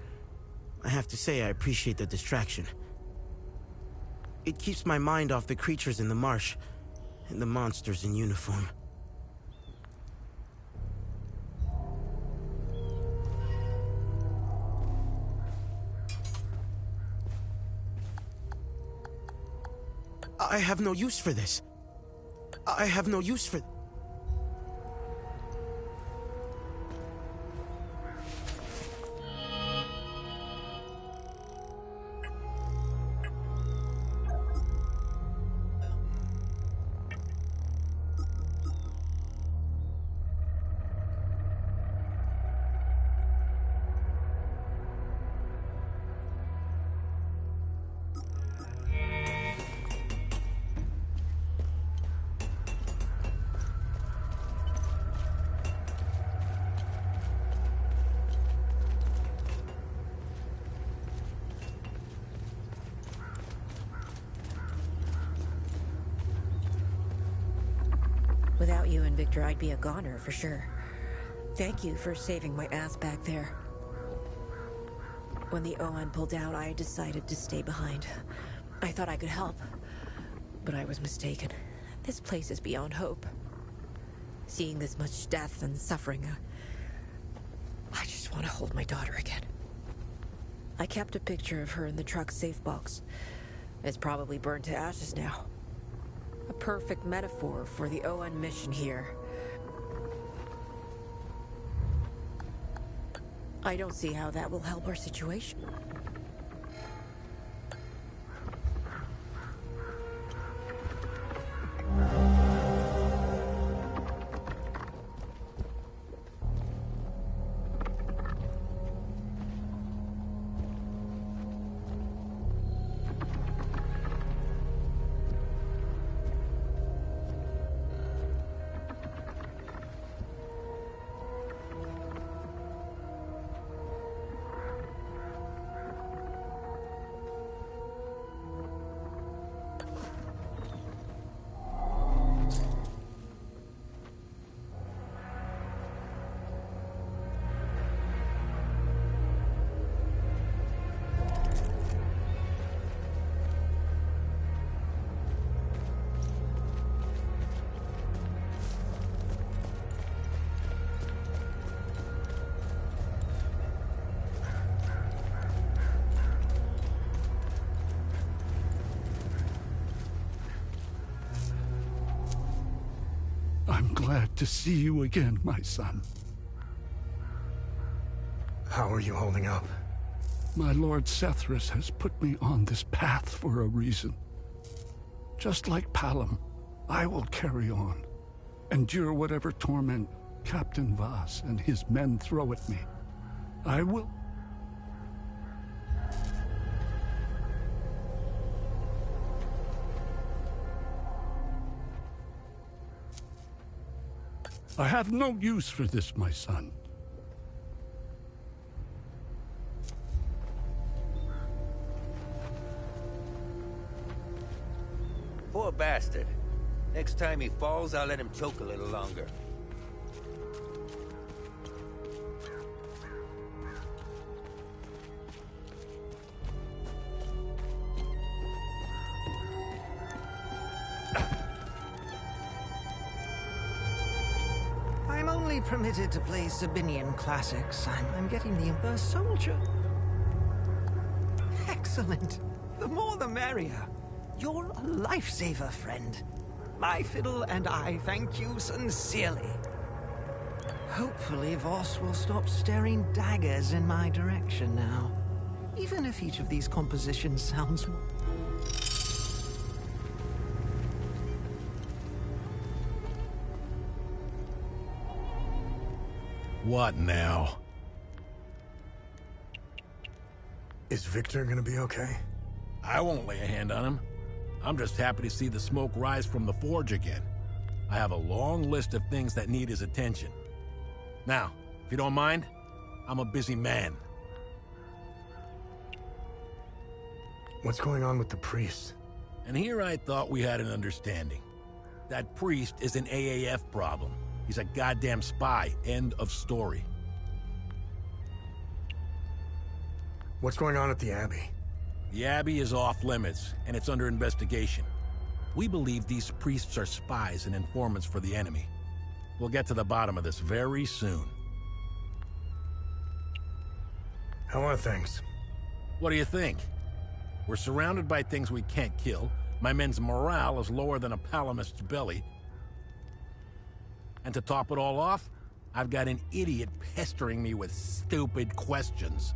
I have to say I appreciate the distraction. It keeps my mind off the creatures in the marsh and the monsters in uniform. I have no use for this. I have no use for... Without you and Victor, I'd be a goner for sure. Thank you for saving my ass back there. When the Oan pulled out, I decided to stay behind. I thought I could help, but I was mistaken. This place is beyond hope. Seeing this much death and suffering, I just want to hold my daughter again. I kept a picture of her in the truck's safe box. It's probably burned to ashes now. A perfect metaphor for the Oan mission here. I don't see how that will help our situation. I'm glad to see you again, my son. How are you holding up? My Lord Sethris has put me on this path for a reason. Just like Palom, I will carry on, endure whatever torment Captain Voss and his men throw at me. I will... I have no use for this, my son. Poor bastard. Next time he falls, I'll let him choke a little longer. I'm only permitted to play Sabinian classics. I'm getting the inverse soldier. Excellent. The more the merrier. You're a lifesaver, friend. My fiddle and I thank you sincerely. Hopefully Voss will stop staring daggers in my direction now. Even if each of these compositions sounds... What now? Is Victor gonna be okay? I won't lay a hand on him. I'm just happy to see the smoke rise from the forge again. I have a long list of things that need his attention. Now, if you don't mind, I'm a busy man. What's going on with the priest? And here I thought we had an understanding. That priest is an AAF problem. He's a goddamn spy. End of story. What's going on at the Abbey? The Abbey is off limits, and it's under investigation. We believe these priests are spies and informants for the enemy. We'll get to the bottom of this very soon. How are things? What do you think? We're surrounded by things we can't kill. My men's morale is lower than a palamist's belly. And to top it all off, I've got an idiot pestering me with stupid questions.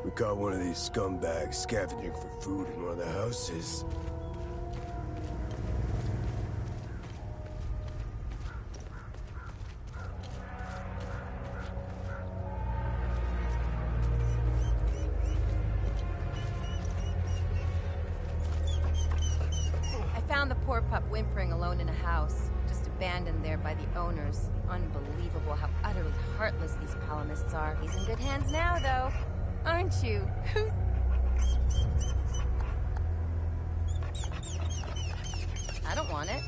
We caught one of these scumbags scavenging for food in one of the houses. I found the poor pup whimpering alone in a house, just abandoned there by the owners. Unbelievable how utterly heartless these palamists are. He's in good hands now, though. Aren't you? I don't want it.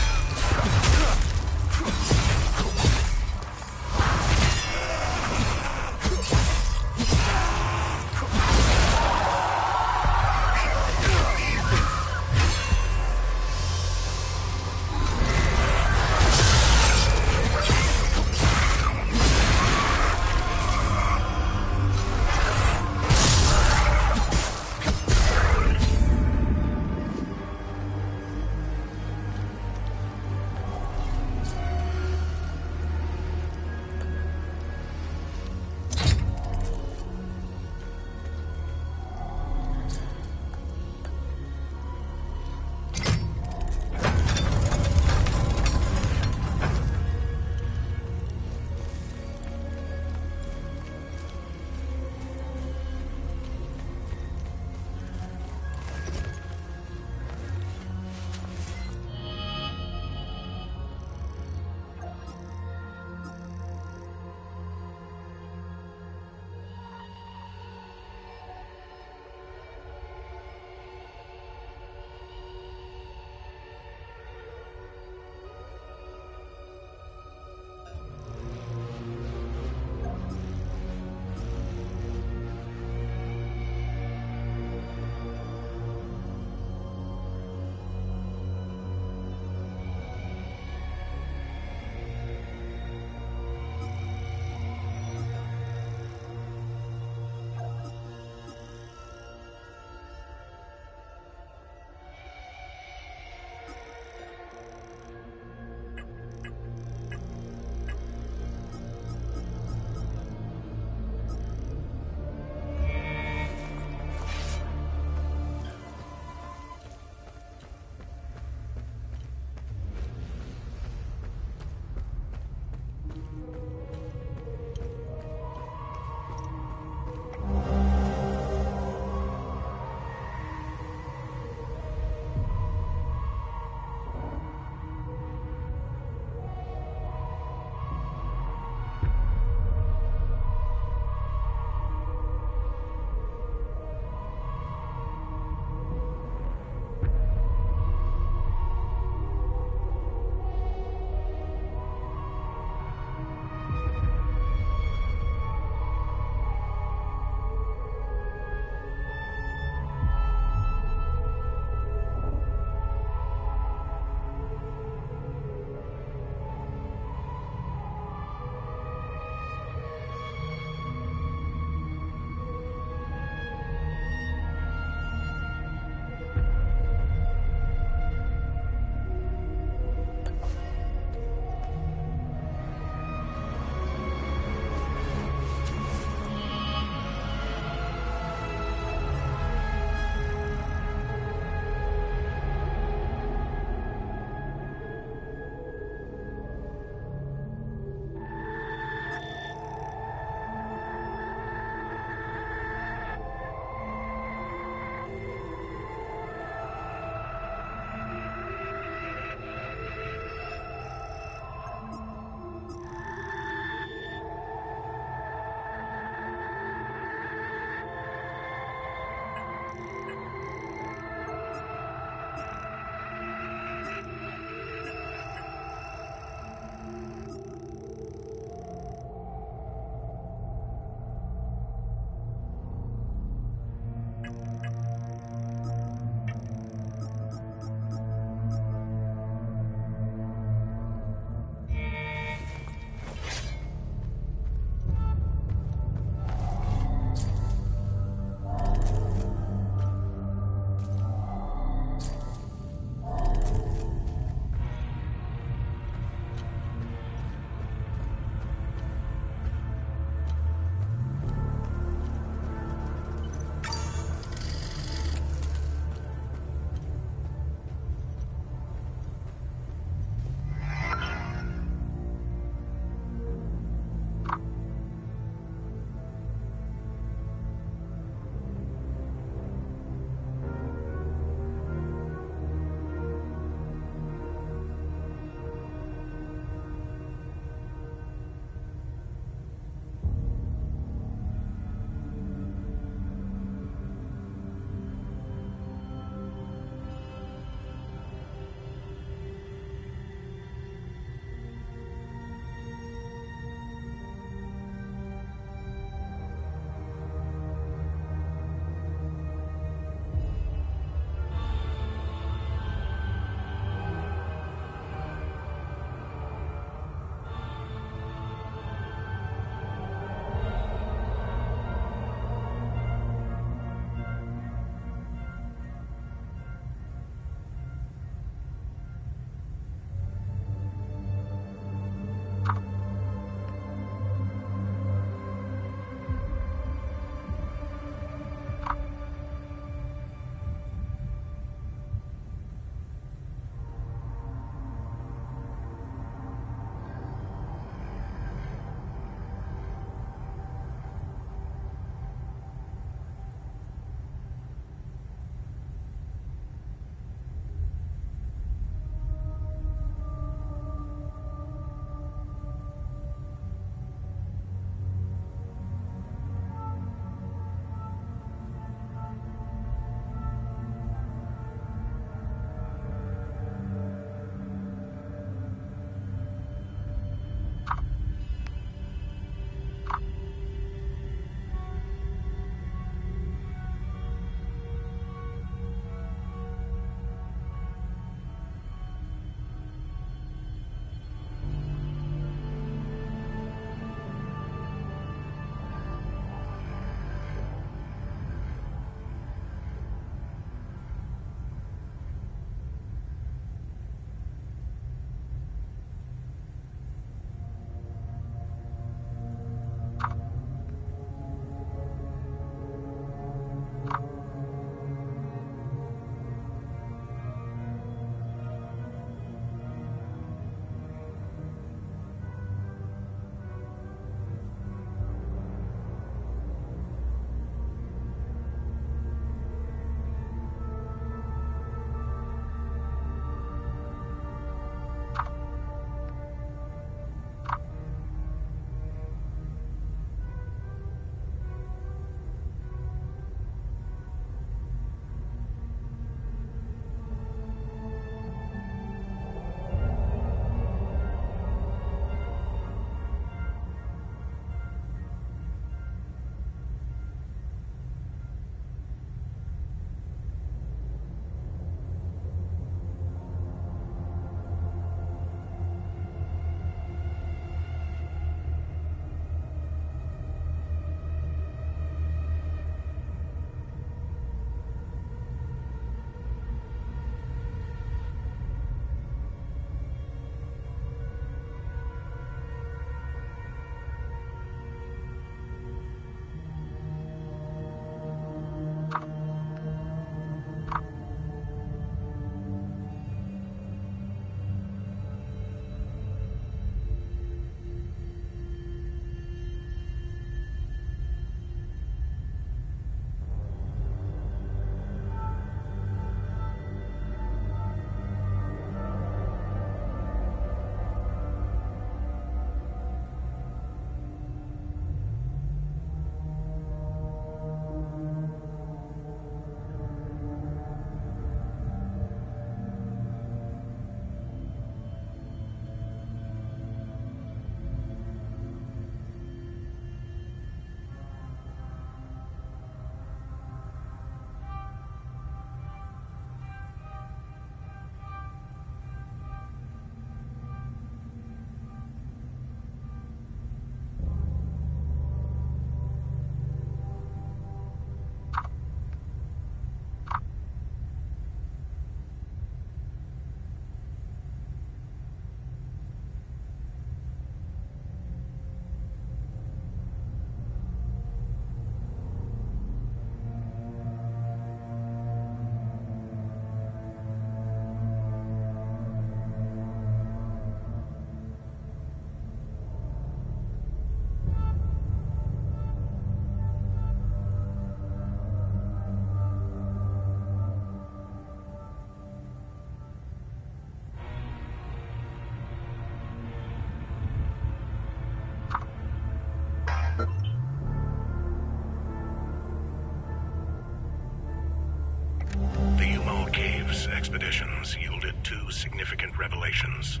expeditions yielded two significant revelations.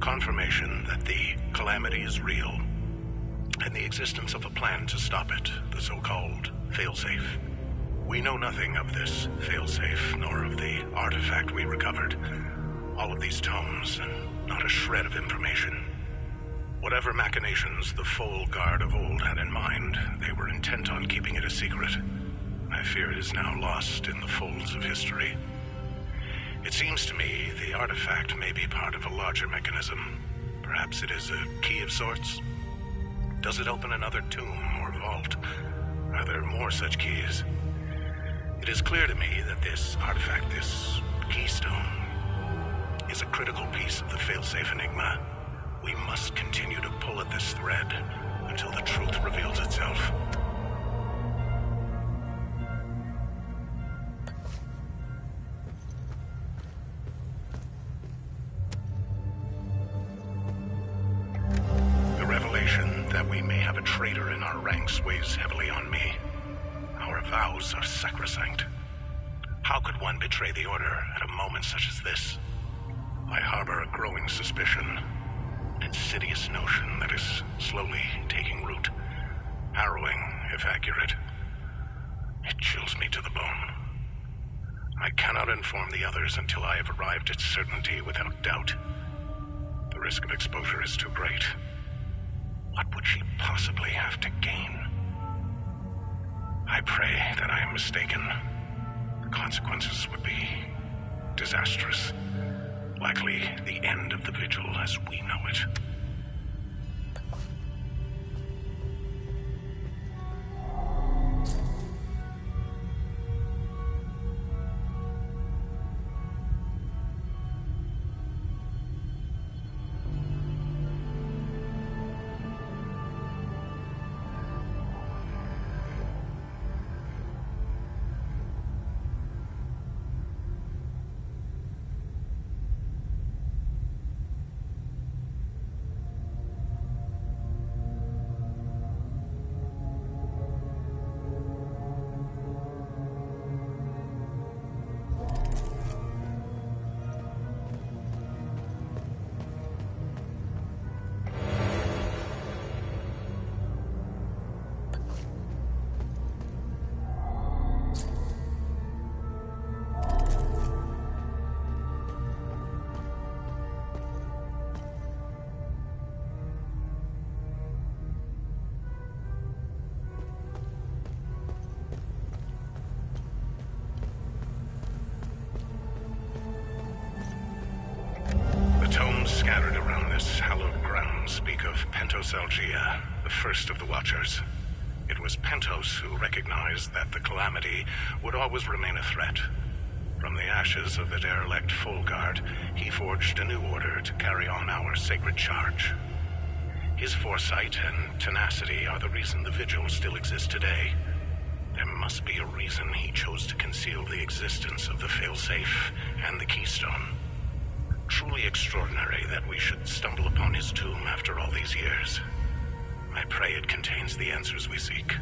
Confirmation that the calamity is real, and the existence of a plan to stop it, the so-called failsafe. We know nothing of this failsafe, nor of the artifact we recovered. All of these tomes, and not a shred of information. Whatever machinations the Foal Guard of old had in mind, they were intent on keeping it a secret. I fear it is now lost in the folds of history. It seems to me the artifact may be part of a larger mechanism. Perhaps it is a key of sorts. Does it open another tomb or vault? Are there more such keys? It is clear to me that this artifact, this keystone, is a critical piece of the failsafe enigma. We must continue to pull at this thread until the truth reveals itself. The revelation that we may have a traitor in our ranks weighs heavily on me. Our vows are sacrosanct. How could one betray the Order at a moment such as this? I harbor a growing suspicion, an insidious notion that is slowly taking root. Harrowing, if accurate. It chills me to the bone. I cannot inform the others until I have arrived at certainty without doubt. The risk of exposure is too great. What would she possibly have to gain? I pray that I am mistaken. The consequences would be disastrous. Likely the end of the Vigil as we know it. Scattered around this hallowed ground speak of Pentosalgia, the first of the Watchers. It was Pentos who recognized that the calamity would always remain a threat. From the ashes of the derelict Foal Guard, he forged a new order to carry on our sacred charge. His foresight and tenacity are the reason the Vigil still exists today. There must be a reason he chose to conceal the existence of the failsafe and the keystone. Truly extraordinary that we should stumble upon his tomb after all these years. I pray it contains the answers we seek.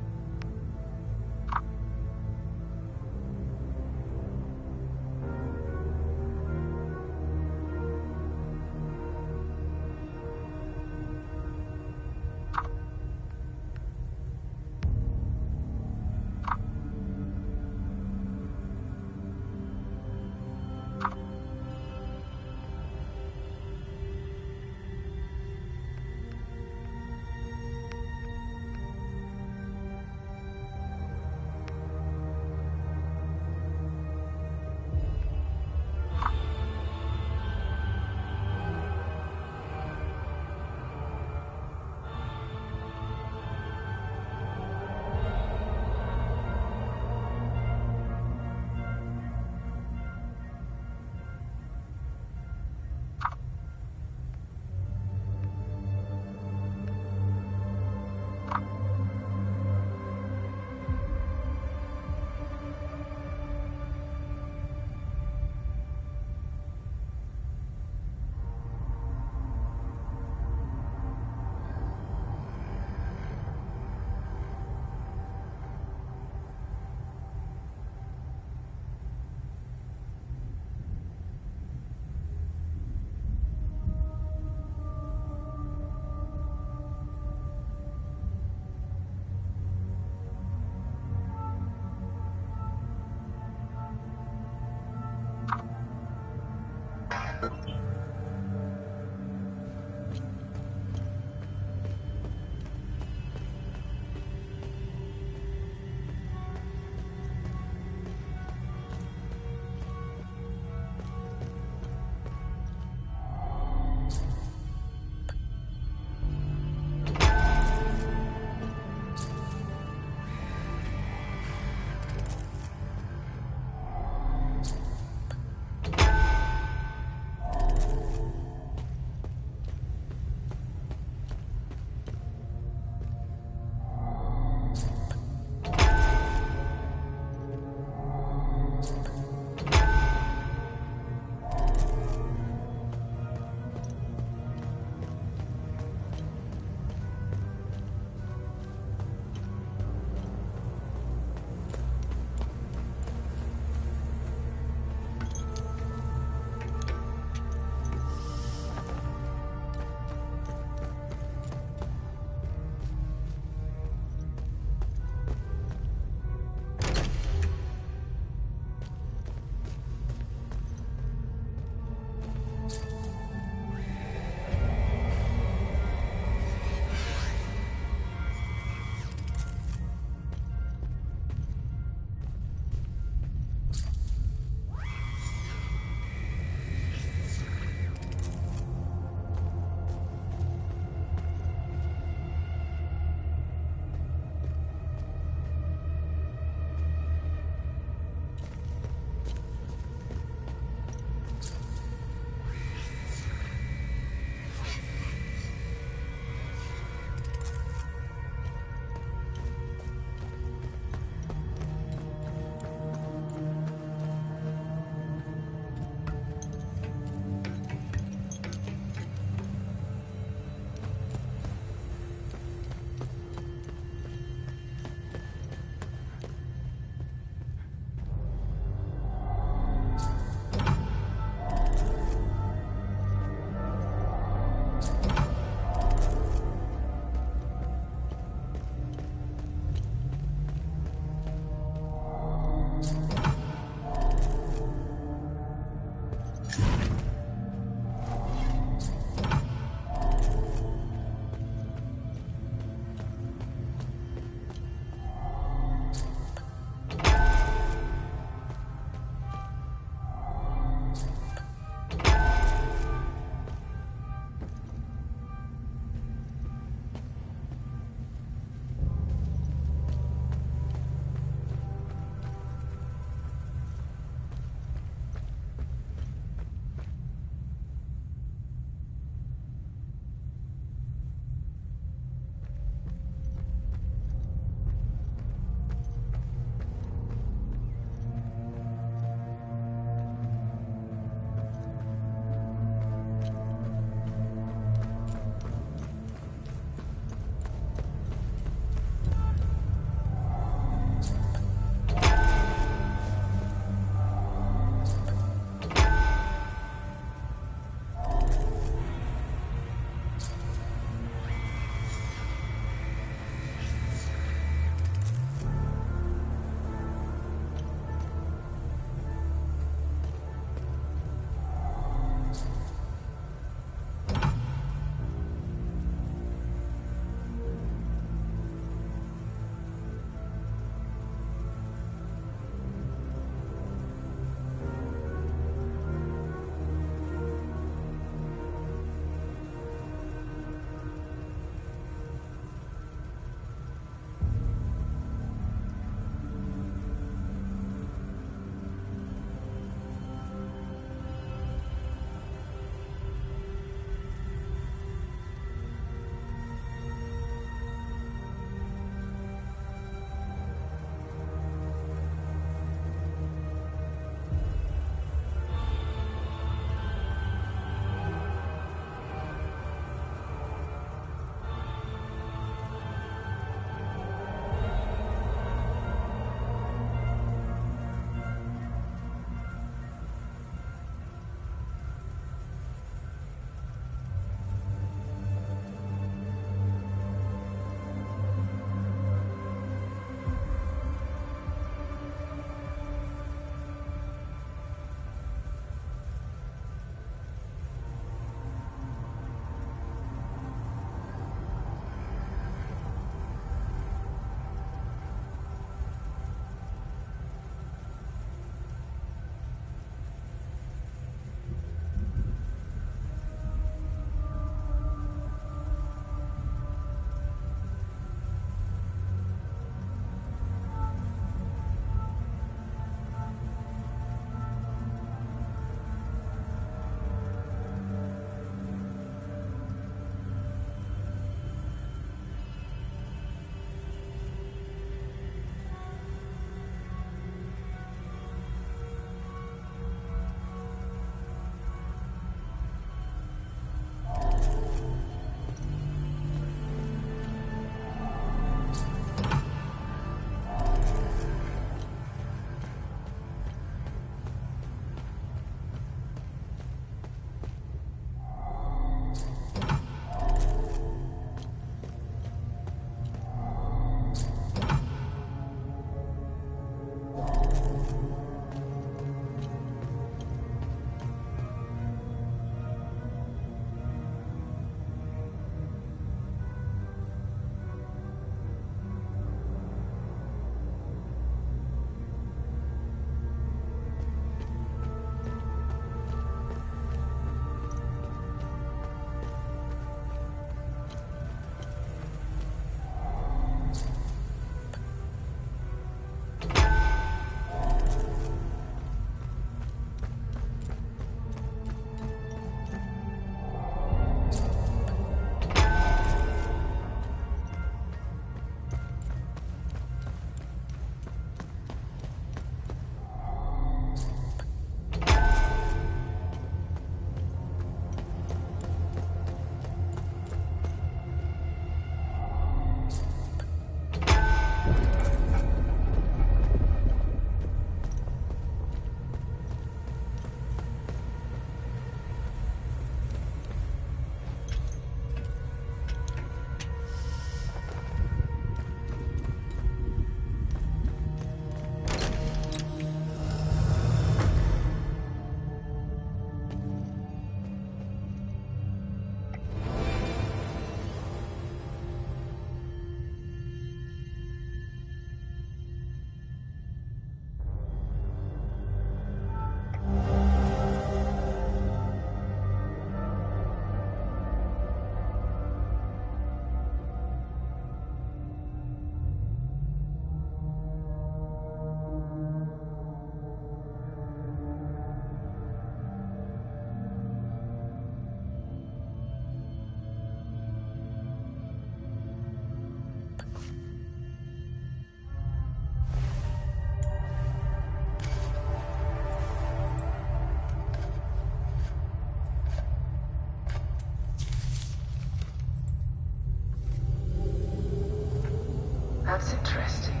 That's interesting.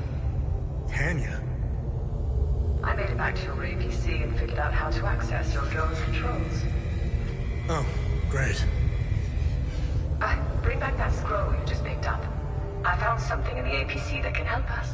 Tanya? I made it back to your APC and figured out how to access your drone's controls. Oh, great. Bring back that scroll you just picked up. I found something in the APC that can help us.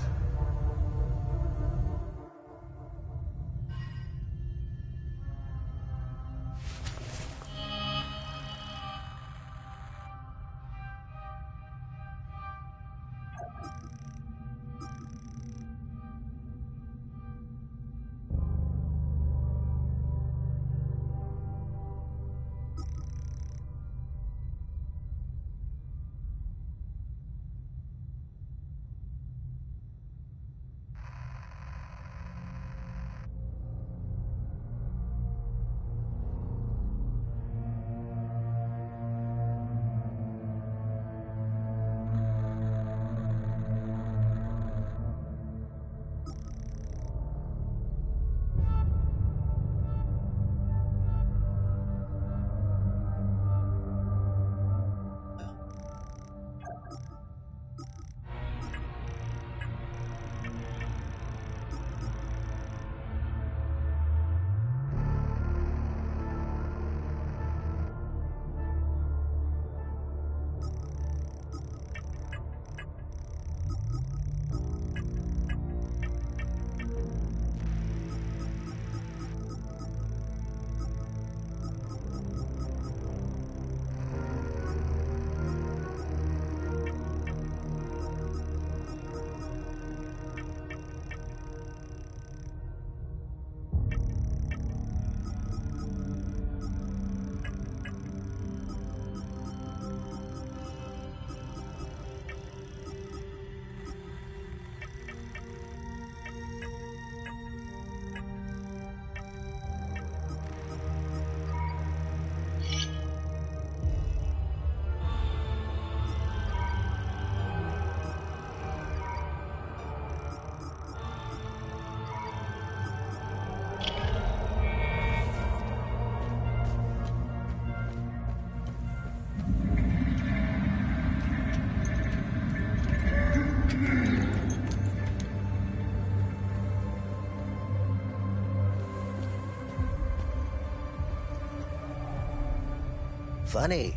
Funny.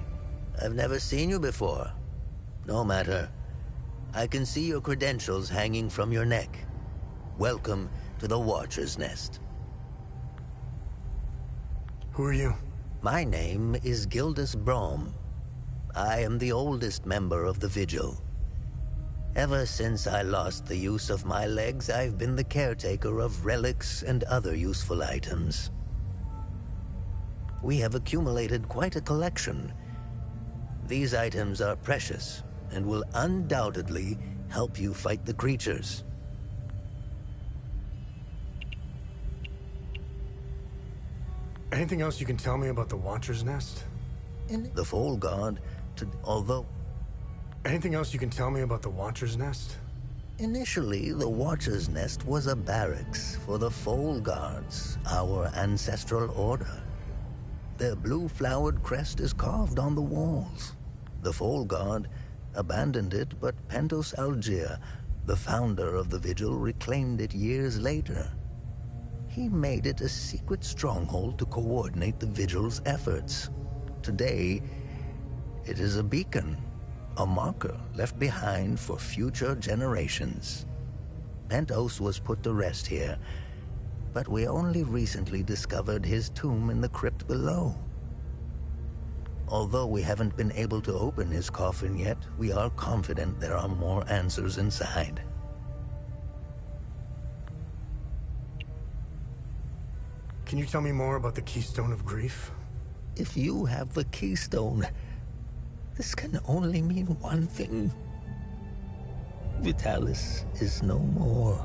I've never seen you before. No matter. I can see your credentials hanging from your neck. Welcome to the Watcher's Nest. Who are you? My name is Gildas Brom. I am the oldest member of the Vigil. Ever since I lost the use of my legs, I've been the caretaker of relics and other useful items. We have accumulated quite a collection. These items are precious and will undoubtedly help you fight the creatures. Anything else you can tell me about the Watcher's Nest? In the Foal Guard, although... Anything else you can tell me about the Watcher's Nest? Initially, the Watcher's Nest was a barracks for the Foal Guards, our ancestral order. Their blue-flowered crest is carved on the walls. The Foal Guard abandoned it, but Pentos Algier, the founder of the Vigil, reclaimed it years later. He made it a secret stronghold to coordinate the Vigil's efforts. Today, it is a beacon, a marker left behind for future generations. Pentos was put to rest here, but we only recently discovered his tomb in the crypt below. Although we haven't been able to open his coffin yet, we are confident there are more answers inside. Can you tell me more about the Keystone of Grief? If you have the Keystone, this can only mean one thing. Vitalis is no more.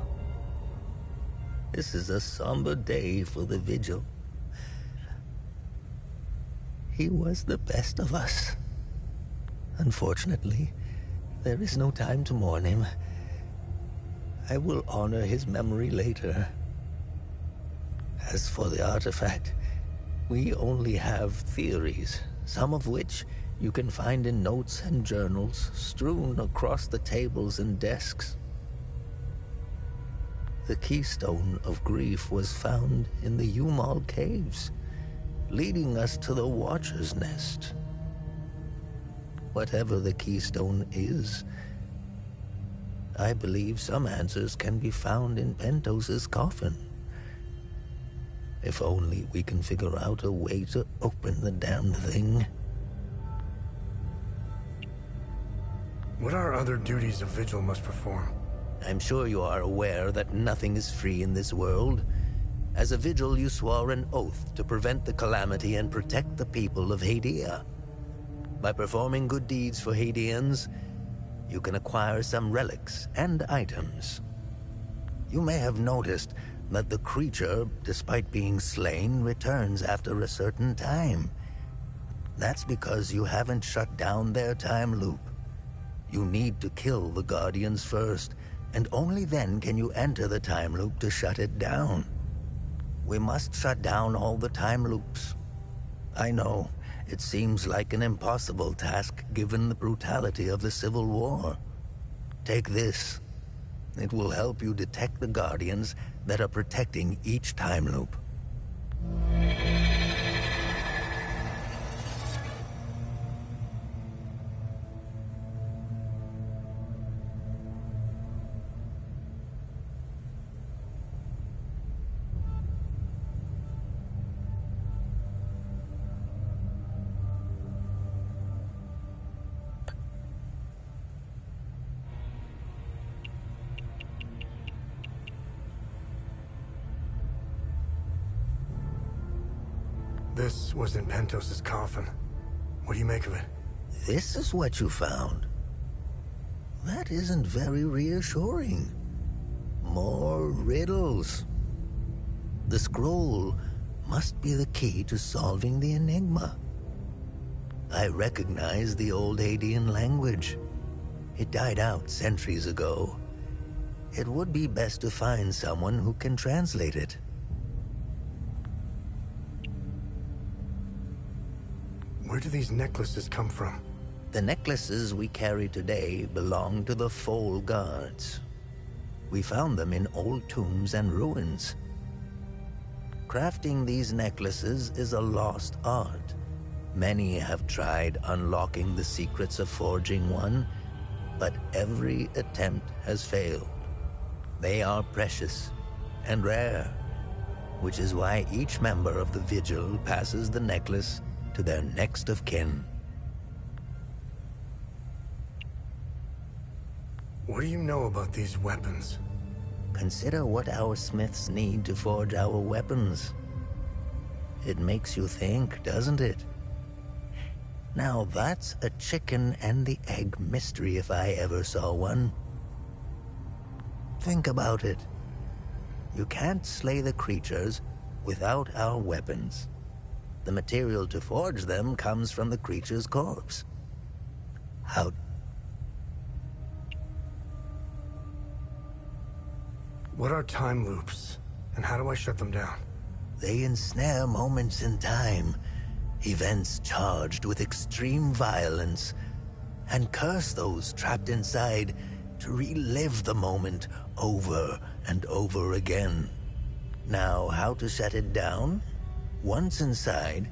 This is a somber day for the Vigil. He was the best of us. Unfortunately, there is no time to mourn him. I will honor his memory later. As for the artifact, we only have theories, some of which you can find in notes and journals strewn across the tables and desks. The keystone of grief was found in the Umal caves, leading us to the Watcher's Nest. Whatever the keystone is, I believe some answers can be found in Pentos's coffin. If only we can figure out a way to open the damn thing. What are other duties a vigil must perform? I'm sure you are aware that nothing is free in this world. As a vigil, you swore an oath to prevent the calamity and protect the people of Hadia. By performing good deeds for Hadians, you can acquire some relics and items. You may have noticed that the creature, despite being slain, returns after a certain time. That's because you haven't shut down their time loop. You need to kill the Guardians first, and only then can you enter the time loop to shut it down. We must shut down all the time loops. I know, it seems like an impossible task given the brutality of the Civil War. Take this. It will help you detect the Guardians that are protecting each time loop. This was in Pentos's coffin. What do you make of it? This is what you found. That isn't very reassuring. More riddles. The scroll must be the key to solving the enigma. I recognize the old Hadean language. It died out centuries ago. It would be best to find someone who can translate it. Where do these necklaces come from? The necklaces we carry today belong to the Foal Guards. We found them in old tombs and ruins. Crafting these necklaces is a lost art. Many have tried unlocking the secrets of forging one, but every attempt has failed. They are precious and rare, which is why each member of the Vigil passes the necklace to their next of kin. What do you know about these weapons? Consider what our smiths need to forge our weapons. It makes you think, doesn't it? Now that's a chicken and the egg mystery if I ever saw one. Think about it. You can't slay the creatures without our weapons. The material to forge them comes from the creature's corpse. How... What are time loops, and how do I shut them down? They ensnare moments in time, events charged with extreme violence, and curse those trapped inside to relive the moment over and over again. Now, how to shut it down? Once inside,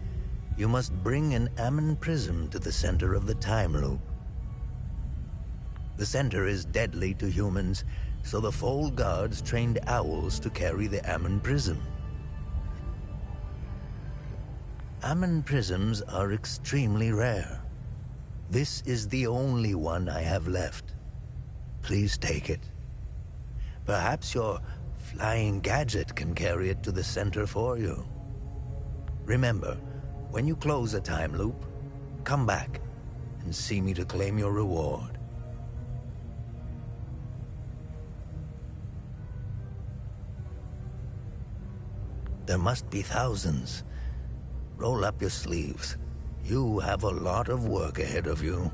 you must bring an Ammon prism to the center of the time loop. The center is deadly to humans, so the Foal Guards trained owls to carry the Ammon prism. Ammon prisms are extremely rare. This is the only one I have left. Please take it. Perhaps your flying gadget can carry it to the center for you. Remember, when you close a time loop, come back and see me to claim your reward. There must be thousands. Roll up your sleeves. You have a lot of work ahead of you.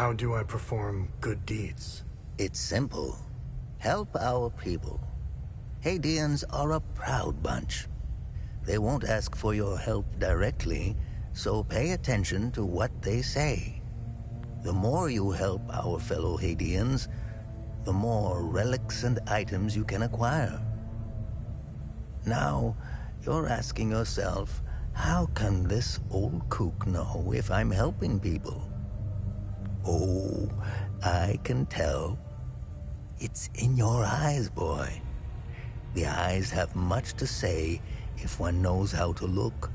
How do I perform good deeds? It's simple. Help our people. Hadeans are a proud bunch. They won't ask for your help directly, so pay attention to what they say. The more you help our fellow Hadeans, the more relics and items you can acquire. Now, you're asking yourself, how can this old kook know if I'm helping people? Oh, I can tell. It's in your eyes, boy. The eyes have much to say if one knows how to look.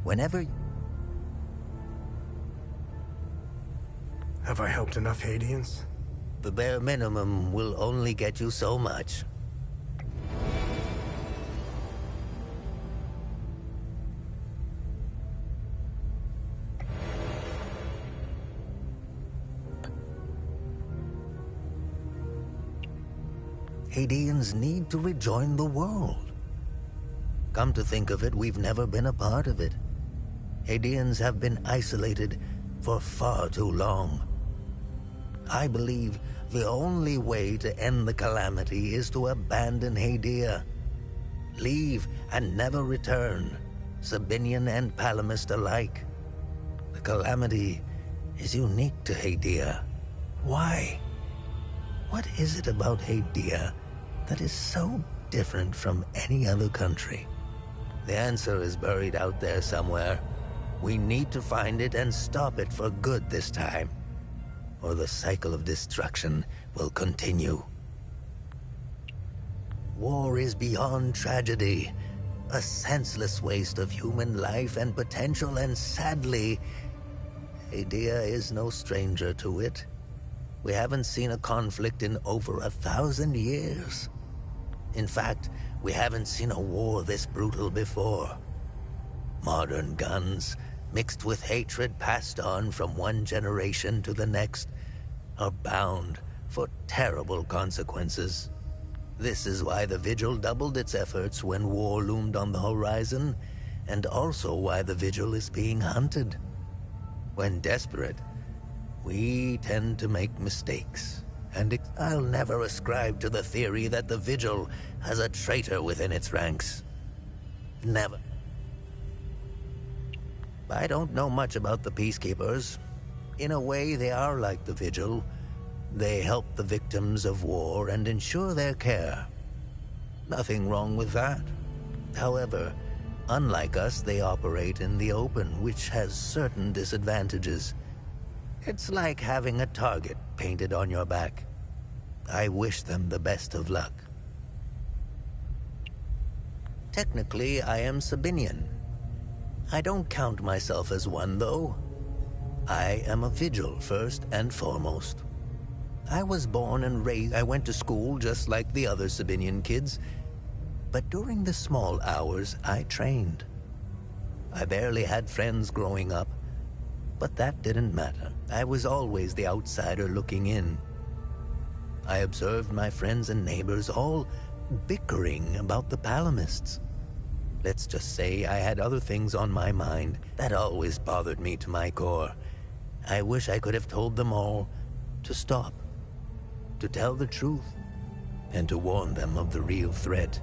Whenever... Have I helped enough Hadeans? The bare minimum will only get you so much. Hadeans need to rejoin the world. Come to think of it, we've never been a part of it. Hadeans have been isolated for far too long. I believe the only way to end the calamity is to abandon Hadea. Leave and never return, Sabinian and Palamist alike. The calamity is unique to Hadea. Why? What is it about Hadea that is so different from any other country? The answer is buried out there somewhere. We need to find it and stop it for good this time, or the cycle of destruction will continue. War is beyond tragedy, a senseless waste of human life and potential, and sadly, Hadea is no stranger to it. We haven't seen a conflict in over 1,000 years. In fact, we haven't seen a war this brutal before. Modern guns, mixed with hatred passed on from one generation to the next, are bound for terrible consequences. This is why the Vigil doubled its efforts when war loomed on the horizon, and also why the Vigil is being hunted. When desperate, we tend to make mistakes, and I'll never ascribe to the theory that the Vigil has a traitor within its ranks. Never. I don't know much about the Peacekeepers. In a way, they are like the Vigil. They help the victims of war and ensure their care. Nothing wrong with that. However, unlike us, they operate in the open, which has certain disadvantages. It's like having a target painted on your back. I wish them the best of luck. Technically, I am Sabinian. I don't count myself as one, though. I am a Vigil, first and foremost. I was born and raised. I went to school just like the other Sabinian kids, but during the small hours, I trained. I barely had friends growing up, but that didn't matter. I was always the outsider looking in. I observed my friends and neighbors all bickering about the Palamists. Let's just say I had other things on my mind that always bothered me to my core. I wish I could have told them all to stop, to tell the truth, and to warn them of the real threat.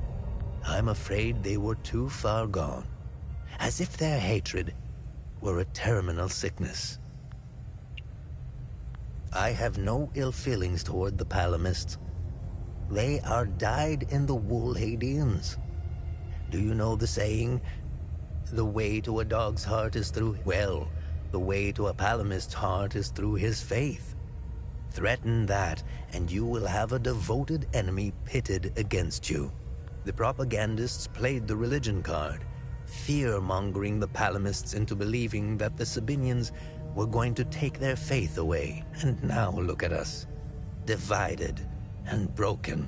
I'm afraid they were too far gone, as if their hatred were a terminal sickness. I have no ill feelings toward the Palamists. They are dyed-in-the-wool Hadeans. Do you know the saying, the way to a dog's heart is through... Well, the way to a Palamist's heart is through his faith. Threaten that, and you will have a devoted enemy pitted against you. The propagandists played the religion card, fear-mongering the Palamists into believing that the Sabinians were going to take their faith away. And now look at us, divided and broken.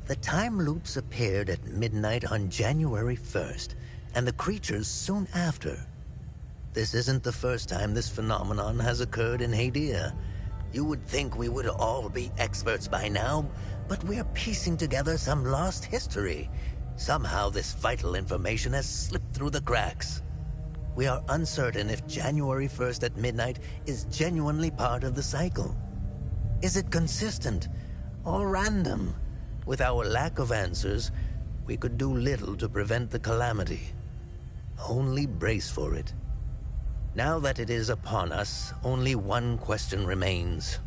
The time loops appeared at midnight on January 1st, and the creatures soon after. This isn't the first time this phenomenon has occurred in Hadea. You would think we would all be experts by now, but we're piecing together some lost history. Somehow this vital information has slipped through the cracks. we are uncertain if January 1st at midnight is genuinely part of the cycle. Is it consistent or random? With our lack of answers, we could do little to prevent the calamity. Only brace for it. Now that it is upon us, only one question remains.